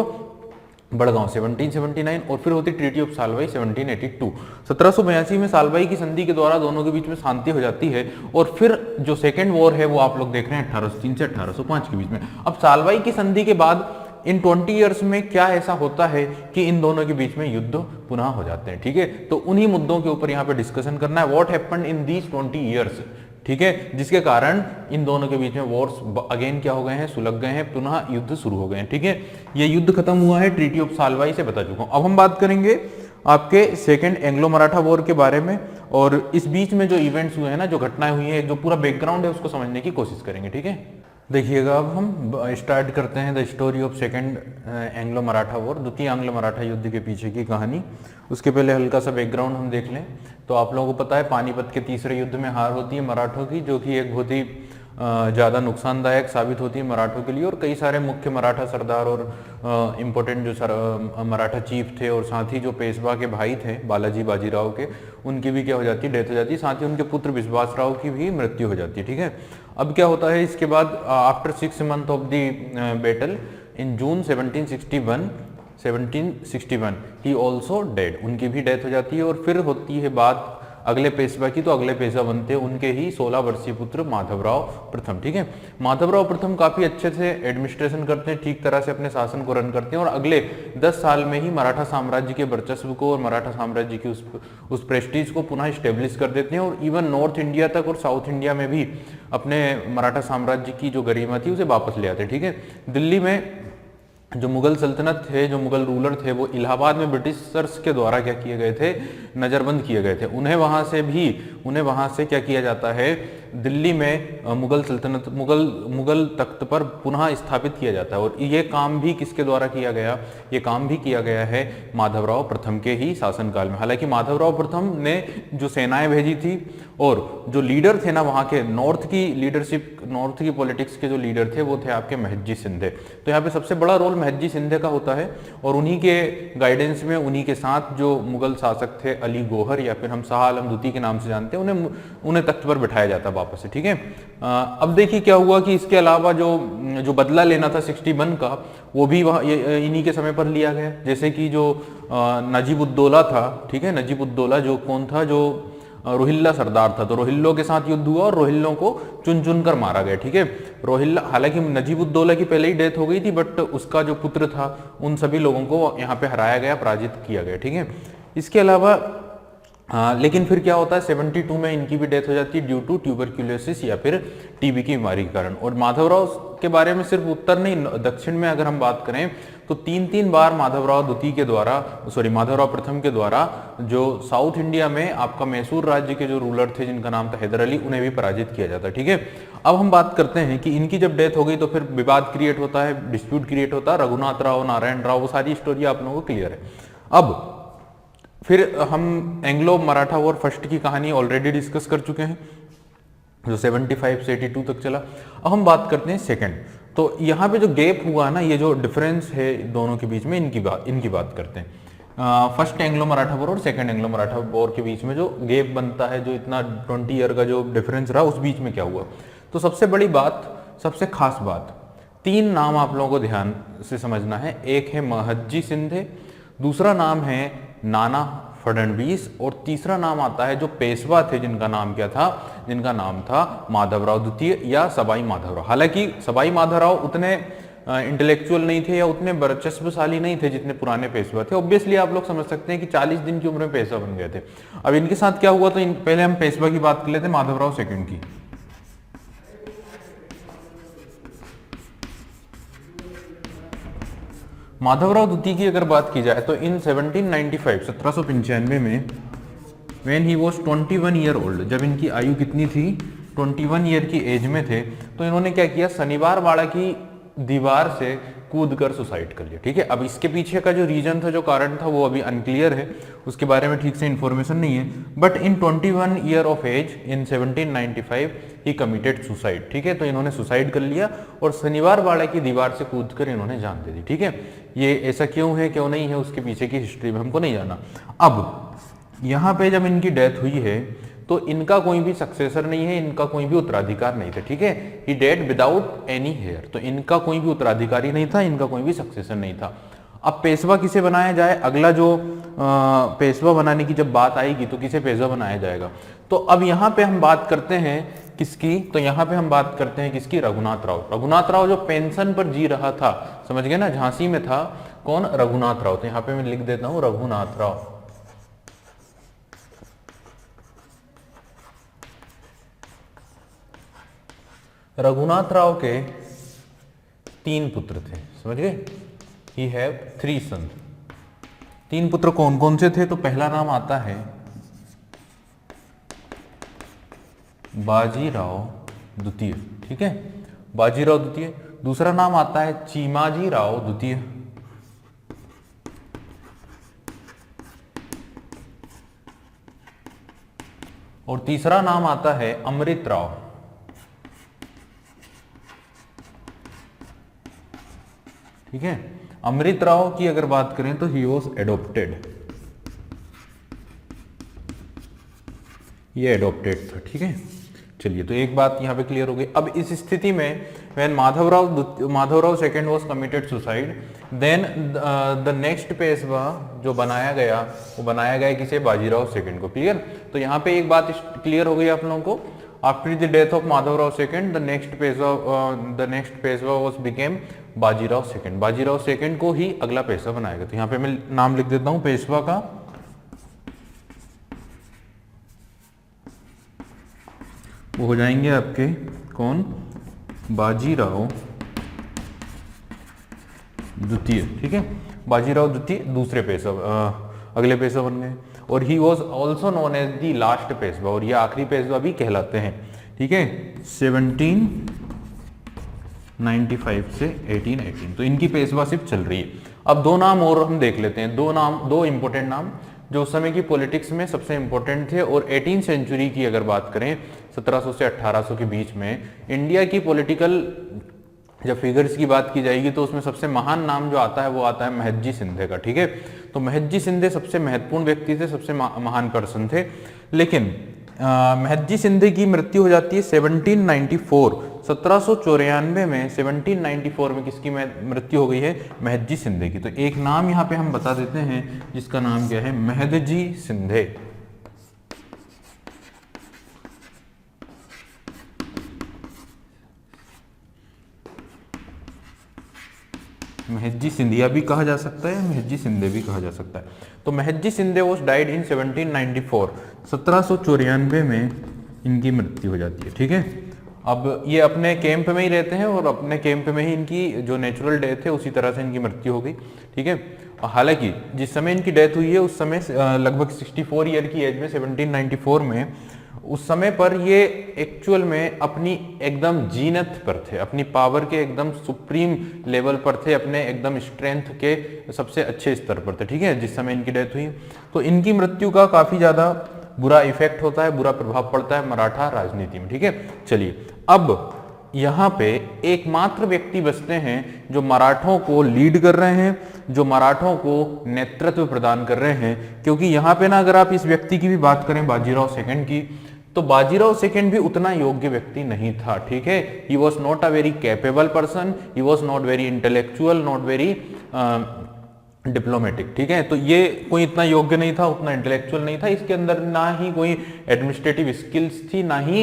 बड़गांव 1779 और फिर होती ट्रीटी ऑफ सालवाई 1782। 1782 में सालवाई की संधि के द्वारा दोनों के बीच में शांति हो जाती है और फिर जो सेकेंड वॉर है वो आप लोग देख रहे हैं 1803 से 1805 के बीच में। अब सालवाई की संधि के बाद इन 20 ईयर्स में क्या ऐसा होता है कि इन दोनों के बीच में युद्ध पुनः हो जाते हैं, ठीक है। तो उन्हीं मुद्दों के ऊपर यहाँ पे डिस्कशन करना है, what happened in these 20 years, ठीक है, जिसके कारण इन दोनों के बीच में वॉर्स अगेन क्या हो गए हैं, सुलग गए हैं, पुनः युद्ध शुरू हो गए हैं, ठीक है। ये युद्ध खत्म हुआ है ट्रीटी ऑफ सालवाई से, बता चुका हूं। अब हम बात करेंगे आपके सेकेंड एंग्लो मराठा वॉर के बारे में और इस बीच में जो इवेंट्स हुए हैं ना, जो घटनाएं हुई है, जो पूरा बैकग्राउंड है उसको समझने की कोशिश करेंगे, ठीक है। देखिएगा अब हम स्टार्ट करते हैं the story of second Anglo Maratha war, द्वितीय आंग्लो मराठा युद्ध के पीछे की कहानी। उसके पहले हल्का सा बैकग्राउंड हम देख लें तो आप लोगों को पता है पानीपत के तीसरे युद्ध में हार होती है मराठों की, जो कि एक बहुत ही ज़्यादा नुकसानदायक साबित होती है मराठों के लिए, और कई सारे मुख्य मराठा सरदार और इम्पोर्टेंट जो मराठा चीफ थे और साथ ही जो पेशवा के भाई थे बालाजी बाजीराव के, उनकी भी क्या हो जाती है, डेथ हो जाती है, साथ ही उनके पुत्र विश्वास राव की भी मृत्यु हो जाती है, ठीक है। अब क्या होता है इसके बाद, after 6 months of the battle in June 1761 he also dead, उनकी भी डेथ हो जाती है। और फिर होती है बात अगले पेशवा की, तो अगले पेशवा बनते हैं उनके ही 16 वर्षीय पुत्र माधवराव प्रथम, ठीक है। माधवराव प्रथम काफी अच्छे से एडमिनिस्ट्रेशन करते हैं, ठीक तरह से अपने शासन को रन करते हैं और अगले 10 साल में ही मराठा साम्राज्य के वर्चस्व को और मराठा साम्राज्य की उस प्रेस्टीज को पुनः स्टेब्लिश कर देते हैं और इवन नॉर्थ इंडिया तक और साउथ इंडिया में भी अपने मराठा साम्राज्य की जो गरिमा थी उसे वापस ले आते हैं, ठीक है। दिल्ली में जो मुगल सल्तनत थे, जो मुगल रूलर थे, वो इलाहाबाद में ब्रिटिशर्स के द्वारा क्या किए गए थे, नजरबंद किए गए थे। उन्हें वहां से क्या किया जाता है, दिल्ली में मुगल तख्त पर पुनः स्थापित किया जाता है। और ये काम भी किसके द्वारा किया गया, ये काम भी किया गया है माधवराव प्रथम के ही शासनकाल में। हालांकि माधवराव प्रथम ने जो सेनाएं भेजी थी और जो लीडर थे ना वहाँ के, नॉर्थ की लीडरशिप, नॉर्थ की पॉलिटिक्स के जो लीडर थे वो थे आपके महज्जी सिंधे। तो यहाँ पे सबसे बड़ा रोल महज्जी सिंधे का होता है और उन्हीं के गाइडेंस में, उन्हीं के साथ जो मुगल शासक थे अली गौहर या फिर हम शाह आलम द्वितीय के नाम से जानते हैं, उन्हें तख्त पर बिठाया जाता वापस से, ठीक है। अब देखिए क्या हुआ कि इसके अलावा जो बदला लेना था 61 का, वो भी इन्हीं के समय पर लिया गया। जैसे कि जो नजीबुद्दौला था, ठीक है, नजीबुद्दौला जो कौन था, जो रोहिल्ला सरदार था, तो रोहिल्लों के साथ युद्ध हुआ और रोहिल्लों को चुन चुन कर मारा गया, ठीक है। रोहिल्ला, हालांकि नजीबुद्दौला की पहले ही डेथ हो गई थी, बट उसका जो पुत्र था उन सभी लोगों को यहाँ पे हराया गया, पराजित किया गया, ठीक है। इसके अलावा लेकिन फिर क्या होता है 72 में इनकी भी डेथ हो जाती है ड्यू टू ट्यूबरक्यूलोसिस या फिर टीबी की बीमारी के कारण। और माधवराव के बारे में सिर्फ उत्तर नहीं, दक्षिण में अगर हम बात करें तो 3 बार माधवराव प्रथम के द्वारा जो साउथ इंडिया में आपका मैसूर राज्य के जो रूलर थे जिनका नाम था हैदर अली, उन्हें भी पराजित किया जाता है, ठीक है। अब हम बात करते हैं कि इनकी जब डेथ हो गई तो फिर विवाद क्रिएट होता है, डिस्प्यूट क्रिएट होता है, रघुनाथ राव, नारायण राव, वो सारी स्टोरी आप लोगों को क्लियर है। अब फिर हम एंग्लो मराठा वॉर फर्स्ट की कहानी ऑलरेडी डिस्कस कर चुके हैं, जो 75 से 82 तक चला। अब हम बात करते हैं सेकंड। तो यहाँ पे जो गैप हुआ ना, ये जो डिफरेंस है दोनों के बीच में, इनकी बात करते हैं। फर्स्ट एंग्लो मराठा वॉर और सेकंड एंग्लो मराठा वॉर के बीच में जो गैप बनता है, जो इतना 20 ईयर का जो डिफरेंस रहा, उस बीच में क्या हुआ। तो सबसे बड़ी बात, सबसे खास बात, 3 नाम आप लोगों को ध्यान से समझना है। एक है महज्जी सिंधे, दूसरा नाम है नाना फडणवीस और तीसरा नाम आता है जो पेशवा थे जिनका नाम था माधवराव द्वितीय या सवाई माधवराव। हालांकि सवाई माधवराव उतने इंटेलेक्चुअल नहीं थे या उतने वर्चस्वशाली नहीं थे जितने पुराने पेशवा थे। ऑब्वियसली आप लोग समझ सकते हैं कि 40 दिन की उम्र में पेशवा बन गए थे। अब इनके साथ क्या हुआ, तो पहले हम पेशवा की बात कर लेते हैं, माधवराव सेकंड की। माधवराव द्वितीय की अगर बात की जाए तो इन 1795 में when he was 21 year old, जब इनकी आयु कितनी थी, 21 ईयर की एज में थे, तो इन्होंने क्या किया, शनिवार वाड़ा की दीवार से कूद कर सुसाइड कर लिया। ठीक है, अब इसके पीछे का जो रीजन था, जो कारण था, वो अभी अनक्लियर है, उसके बारे में ठीक से इंफॉर्मेशन नहीं है। But in 21 year of age in 1795 he committed suicide. ठीक है, तो इन्होंने सुसाइड कर लिया और शनिवार वाड़ा की दीवार से कूद कर इन्होंने जान दे दी। ठीक है, ये ऐसा क्यों है क्यों नहीं है, उसके पीछे की हिस्ट्री में हमको नहीं जाना। अब यहाँ पे जब इनकी डेथ हुई है तो इनका कोई भी सक्सेसर नहीं है, इनका कोई भी उत्तराधिकार नहीं था। ठीक है, ही डेड विदाउट एनी हेयर, तो इनका कोई भी उत्तराधिकारी नहीं था, इनका कोई भी सक्सेसर नहीं था। अब पेशवा किसे बनाया जाए, अगला जो पेशवा बनाने की जब बात आएगी तो किसे पेशवा बनाया जाएगा। तो अब यहाँ पे हम बात करते हैं किसकी, तो यहाँ पे हम बात करते हैं किसकी, रघुनाथ राव। रघुनाथ राव जो पेंशन पर जी रहा था, समझ गए ना, झांसी में था कौन, रघुनाथ राव। तो यहाँ पे मैं लिख देता हूं रघुनाथ राव। रघुनाथ राव के 3 पुत्र थे, समझ गए, ही हैव 3 सन्स। 3 पुत्र कौन कौन से थे, तो पहला नाम आता है बाजीराव द्वितीय। ठीक है, बाजीराव द्वितीय। दूसरा नाम आता है चीमाजी राव द्वितीय। और तीसरा नाम आता है अमृत राव। ठीक है, अमृत राव की अगर बात करें तो ही वॉज एडॉप्टेड, ये एडॉप्टेड था। ठीक है, चलिए, तो एक बात यहां पे क्लियर हो गई। अब इस स्थिति में when Madhavrao second was committed suicide, then the next Peshwa जो बनाया गया, वो बनाया गया किसे, बाजीराव सेकंड को। क्लियर, तो यहाँ पे एक बात क्लियर हो गई आप लोगों को, after the death of Madhavrao second the next Peshwa was became Bajirao second. Bajirao second को ही अगला पेशवा बनाएगा। तो यहाँ पे मैं नाम लिख देता हूं पेशवा का, वो हो जाएंगे आपके कौन, बाजीराव द्वितीय। ठीक है, बाजीराव द्वितीय दूसरे पेशवा, अगले पेशवा बन गए। और he was also known as the last Peshwa, और ये आखिरी पेशवा भी कहलाते हैं। ठीक है, 1795 से 1818, तो इनकी पेशवाशिप चल रही है। अब 2 नाम और हम देख लेते हैं, 2 इंपॉर्टेंट नाम जो उस समय की पॉलिटिक्स में सबसे इंपॉर्टेंट थे। और 18 सेंचुरी की अगर बात करें, 1700 से 1800 के बीच में इंडिया की पॉलिटिकल जब फिगर्स की बात की जाएगी तो उसमें सबसे महान नाम जो आता है वो आता है महदजी शिंदे का। ठीक है, तो महदजी शिंदे सबसे महत्वपूर्ण व्यक्ति थे, सबसे महान पर्सन थे। लेकिन महदजी शिंदे की मृत्यु हो जाती है 1794 में 1794 में किसकी मृत्यु हो गई है, महदजी शिंदे की। तो एक नाम यहाँ पे हम बता देते हैं जिसका नाम क्या है, महदजी शिंदे। महदजी सिंधिया भी कहा जा सकता है, महदजी शिंदे भी कहा जा सकता है। तो महदजी शिंदे वॉज डाइड इन 1794, 1794 में इनकी मृत्यु हो जाती है। ठीक है, अब ये अपने कैंप में ही रहते हैं और अपने कैंप में ही इनकी जो नेचुरल डेथ है उसी तरह से इनकी मृत्यु हो गई। ठीक है, हालांकि जिस समय इनकी डेथ हुई है उस समय लगभग 64 ईयर की एज में 1794 में, उस समय पर ये एक्चुअल में अपनी एकदम जीनत पर थे, अपनी पावर के एकदम सुप्रीम लेवल पर थे, अपने एकदम स्ट्रेंथ के सबसे अच्छे स्तर पर थे। ठीक है, जिस समय इनकी डेथ हुई, तो इनकी मृत्यु का काफी ज्यादा बुरा इफेक्ट होता है, बुरा प्रभाव पड़ता है मराठा राजनीति में। ठीक है, चलिए, अब यहाँ पे एकमात्र व्यक्ति बचते हैं जो मराठों को लीड कर रहे हैं, जो मराठों को नेतृत्व प्रदान कर रहे हैं। क्योंकि यहाँ पे ना अगर आप इस व्यक्ति की भी बात करें, बाजीराव सेकंड की, तो बाजीराव सेकंड भी उतना योग्य व्यक्ति नहीं था। ठीक है, he was not a very capable person, he was not very intellectual, not very diplomatic. ठीक है, तो ये कोई इतना योग्य नहीं था, उतना इंटेलेक्चुअल नहीं था, इसके अंदर ना ही कोई एडमिनिस्ट्रेटिव स्किल्स थी, ना ही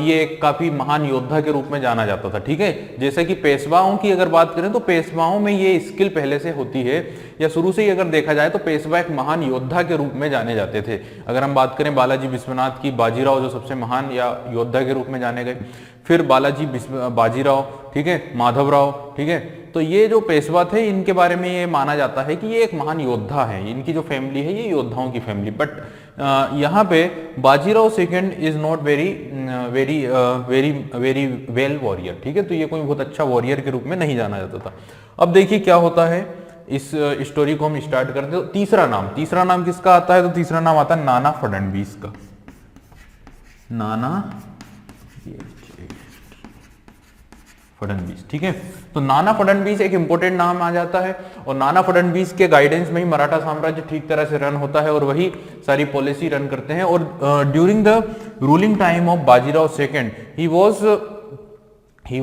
ये काफी महान योद्धा के रूप में जाना जाता था। ठीक है, जैसे कि पेशवाओं की अगर बात करें तो पेशवाओं में ये स्किल पहले से होती है, या शुरू से ही अगर देखा जाए तो पेशवा एक महान योद्धा के रूप में जाने जाते थे। अगर हम बात करें बालाजी विश्वनाथ की, बाजीराव जो सबसे महान या योद्धा के रूप में जाने गए, फिर बाजीराव, ठीक है, माधवराव। ठीक है, तो ये जो पेशवा थे इनके बारे में ये माना जाता है कि ये एक महान योद्धा है, इनकी जो फैमिली है ये योद्धाओं की फैमिली। बट यहाँ पे Bajirao second is not very very very very well warrior, ठीक है, तो ये कोई बहुत अच्छा वॉरियर के रूप में नहीं जाना जाता था। अब देखिए क्या होता है, इस स्टोरी को हम स्टार्ट करते हैं। तो तीसरा नाम किसका आता है, तो तीसरा नाम आता है नाना फडणवीस का। नाना फडणवीस, ठीक है। तो नाना फडणवीस एक इंपॉर्टेंट नाम आ जाता है और नाना फडणवीस के गाइडेंस में ही मराठा साम्राज्य ठीक तरह से रन होता है और वही सारी पॉलिसी रन करते हैं। और during the ruling time of Bajirao second he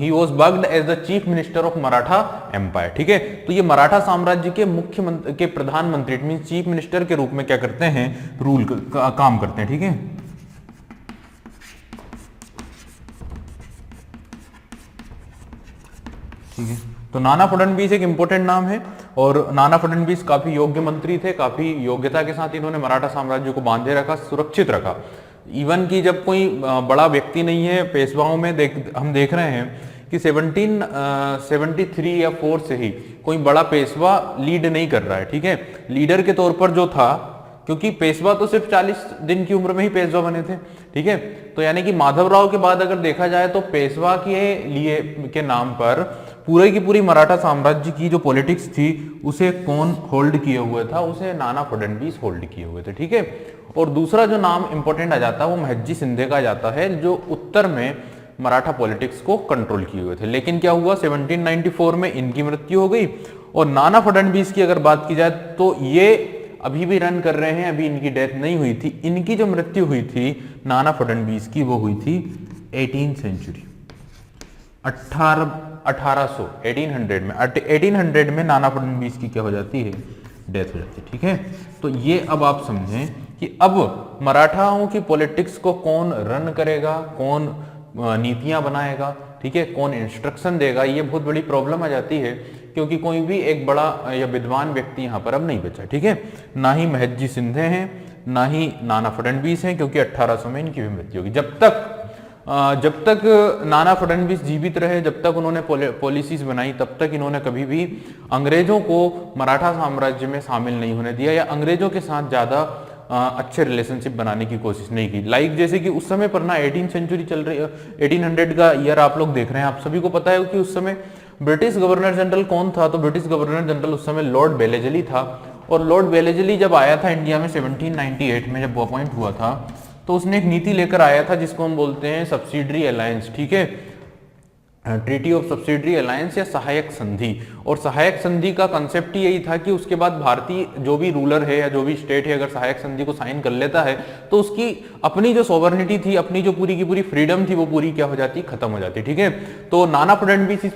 was worked as the chief minister of Maratha Empire, ठीक है। तो ये मराठा साम्राज्य के मुख्यमंत्री के प्रधानमंत्री मीन चीफ मिनिस्टर के रूप में क्या करते हैं, रूल काम करते हैं, ठीक है। ठीक है, तो नाना फडणवीस एक इंपॉर्टेंट नाम है और नाना फडणवीस काफी योग्य मंत्री थे, काफी योग्यता के साथ इन्होंने मराठा साम्राज्य को बांधे रखा, सुरक्षित रखा। इवन कि जब कोई बड़ा व्यक्ति नहीं है पेशवाओं में हम देख रहे हैं कि 1773 या 4 से ही कोई बड़ा पेशवा लीड नहीं कर रहा है, ठीक है। लीडर के तौर पर जो था, क्योंकि पेशवा तो सिर्फ 40 दिन की उम्र में ही पेशवा बने थे, ठीक है। तो यानी कि माधवराव के बाद अगर देखा जाए तो पेशवा के लिए के नाम पर पूरे की पूरी मराठा साम्राज्य की जो पॉलिटिक्स थी उसे कौन होल्ड किए हुए था, उसे नाना फडणवीस होल्ड किए हुए थे, ठीक है। और दूसरा जो नाम इंपॉर्टेंट आ जाता है वो महज्जी शिंदे का आ जाता है, जो उत्तर में मराठा पॉलिटिक्स को कंट्रोल किए हुए थे। लेकिन क्या हुआ, 1794 में इनकी मृत्यु हो गई। और नाना फडणवीस की अगर बात की जाए तो ये अभी भी रन कर रहे हैं, अभी इनकी डेथ नहीं हुई थी। इनकी जो मृत्यु हुई थी नाना फडणवीस की, वो हुई थी 18th सेंचुरी, 1800 में नाना फडणवीस की क्या हो जाती है, डेथ हो जाती है, ठीक है। तो ये अब आप समझें कि अब मराठाओं की पॉलिटिक्स को कौन रन करेगा, कौन नीतियां बनाएगा, ठीक है, कौन इंस्ट्रक्शन देगा, ये बहुत बड़ी प्रॉब्लम आ जाती है, क्योंकि कोई भी एक बड़ा या विद्वान व्यक्ति यहाँ पर अब नहीं बचा, ठीक है। ना ही महज्जी शिंदे हैं, ना ही नाना फडणवीस हैं, क्योंकि 1800 में इनकी भी मृत्यु होगी। जब तक नाना फडणवीस जीवित रहे, जब तक उन्होंने पॉलिसीज बनाई, तब तक इन्होंने कभी भी अंग्रेजों को मराठा साम्राज्य में शामिल नहीं होने दिया या अंग्रेजों के साथ ज्यादा अच्छे रिलेशनशिप बनाने की कोशिश नहीं की। लाइक जैसे कि उस समय पर ना 18th सेंचुरी चल रही है, 1800 का ईयर आप लोग देख रहे हैं, आप सभी को पता है कि उस समय ब्रिटिश गवर्नर जनरल कौन था, तो ब्रिटिश गवर्नर जनरल उस समय लॉर्ड वेलेस्ली था। और लॉर्ड वेलेस्ली जब आया था इंडिया में 1798 में, जब वो अपॉइंट हुआ था, तो उसने एक नीति लेकर आया था जिसको हम बोलते हैं सब्सिडरी अलायंस, ठीक है, ट्रीटी ऑफ सब्सिडरी अलायंस या सहायक संधि। और सहायक संधि का कंसेप्ट ही यही था कि उसके बाद भारतीय जो भी रूलर है या जो भी स्टेट है, अगर सहायक संधि को साइन कर लेता है तो उसकी अपनी जो सॉवरेनिटी थी, अपनी जो पूरी की पूरी फ्रीडम थी, वो पूरी क्या हो जाती, खत्म हो जाती, ठीक है। तो नाना फडणवीस इस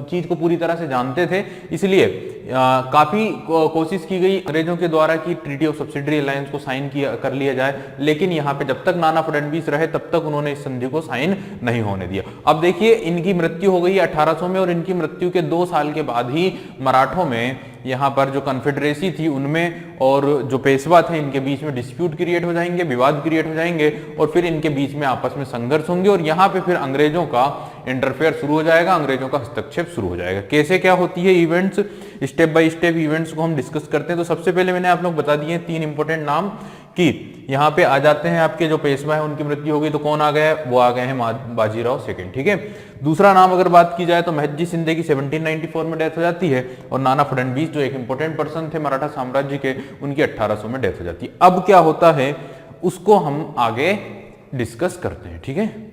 चीज को पूरी तरह से जानते थे, इसलिए काफी कोशिश की गई अंग्रेजों के द्वारा कि ट्रीटी ऑफ सब्सिडरी अलायंस को साइन कर लिया जाए, लेकिन यहाँ पे जब तक नाना फडणवीस रहे तब तक उन्होंने इस संधि को साइन नहीं होने दिया। अब देखिए इनकी मृत्यु हो गई 1800 में और इनकी मृत्यु के 2 साल के बाद ही मराठों में यहाँ पर जो कन्फेडरेसी थी उनमें और जो पेशवा थे इनके बीच में डिस्प्यूट क्रिएट हो जाएंगे, विवाद क्रिएट हो जाएंगे और फिर इनके बीच में आपस में संघर्ष होंगे और यहाँ पे फिर अंग्रेजों का इंटरफेयर शुरू हो जाएगा, अंग्रेजों का हस्तक्षेप शुरू हो जाएगा। कैसे क्या होती है events, step by step events को हम डिस्कस करते हैं। तो सबसे पहले मैंने आप लोग बता दिए 3 इंपॉर्टेंट नाम कि यहाँ पे आ जाते हैं आपके जो पेशवा है उनकी मृत्यु हो गई, तो कौन आ गए, वो आ गए हैं बाजीराव सेकंड, ठीक है। दूसरा नाम अगर बात की जाए तो महज्जी शिंदे की 1794 में डेथ हो जाती है और नाना फडणवीस जो एक इंपॉर्टेंट पर्सन थे मराठा साम्राज्य के, उनकी 1800 में डेथ हो जाती है। अब क्या होता है उसको हम आगे डिस्कस करते हैं, ठीक है।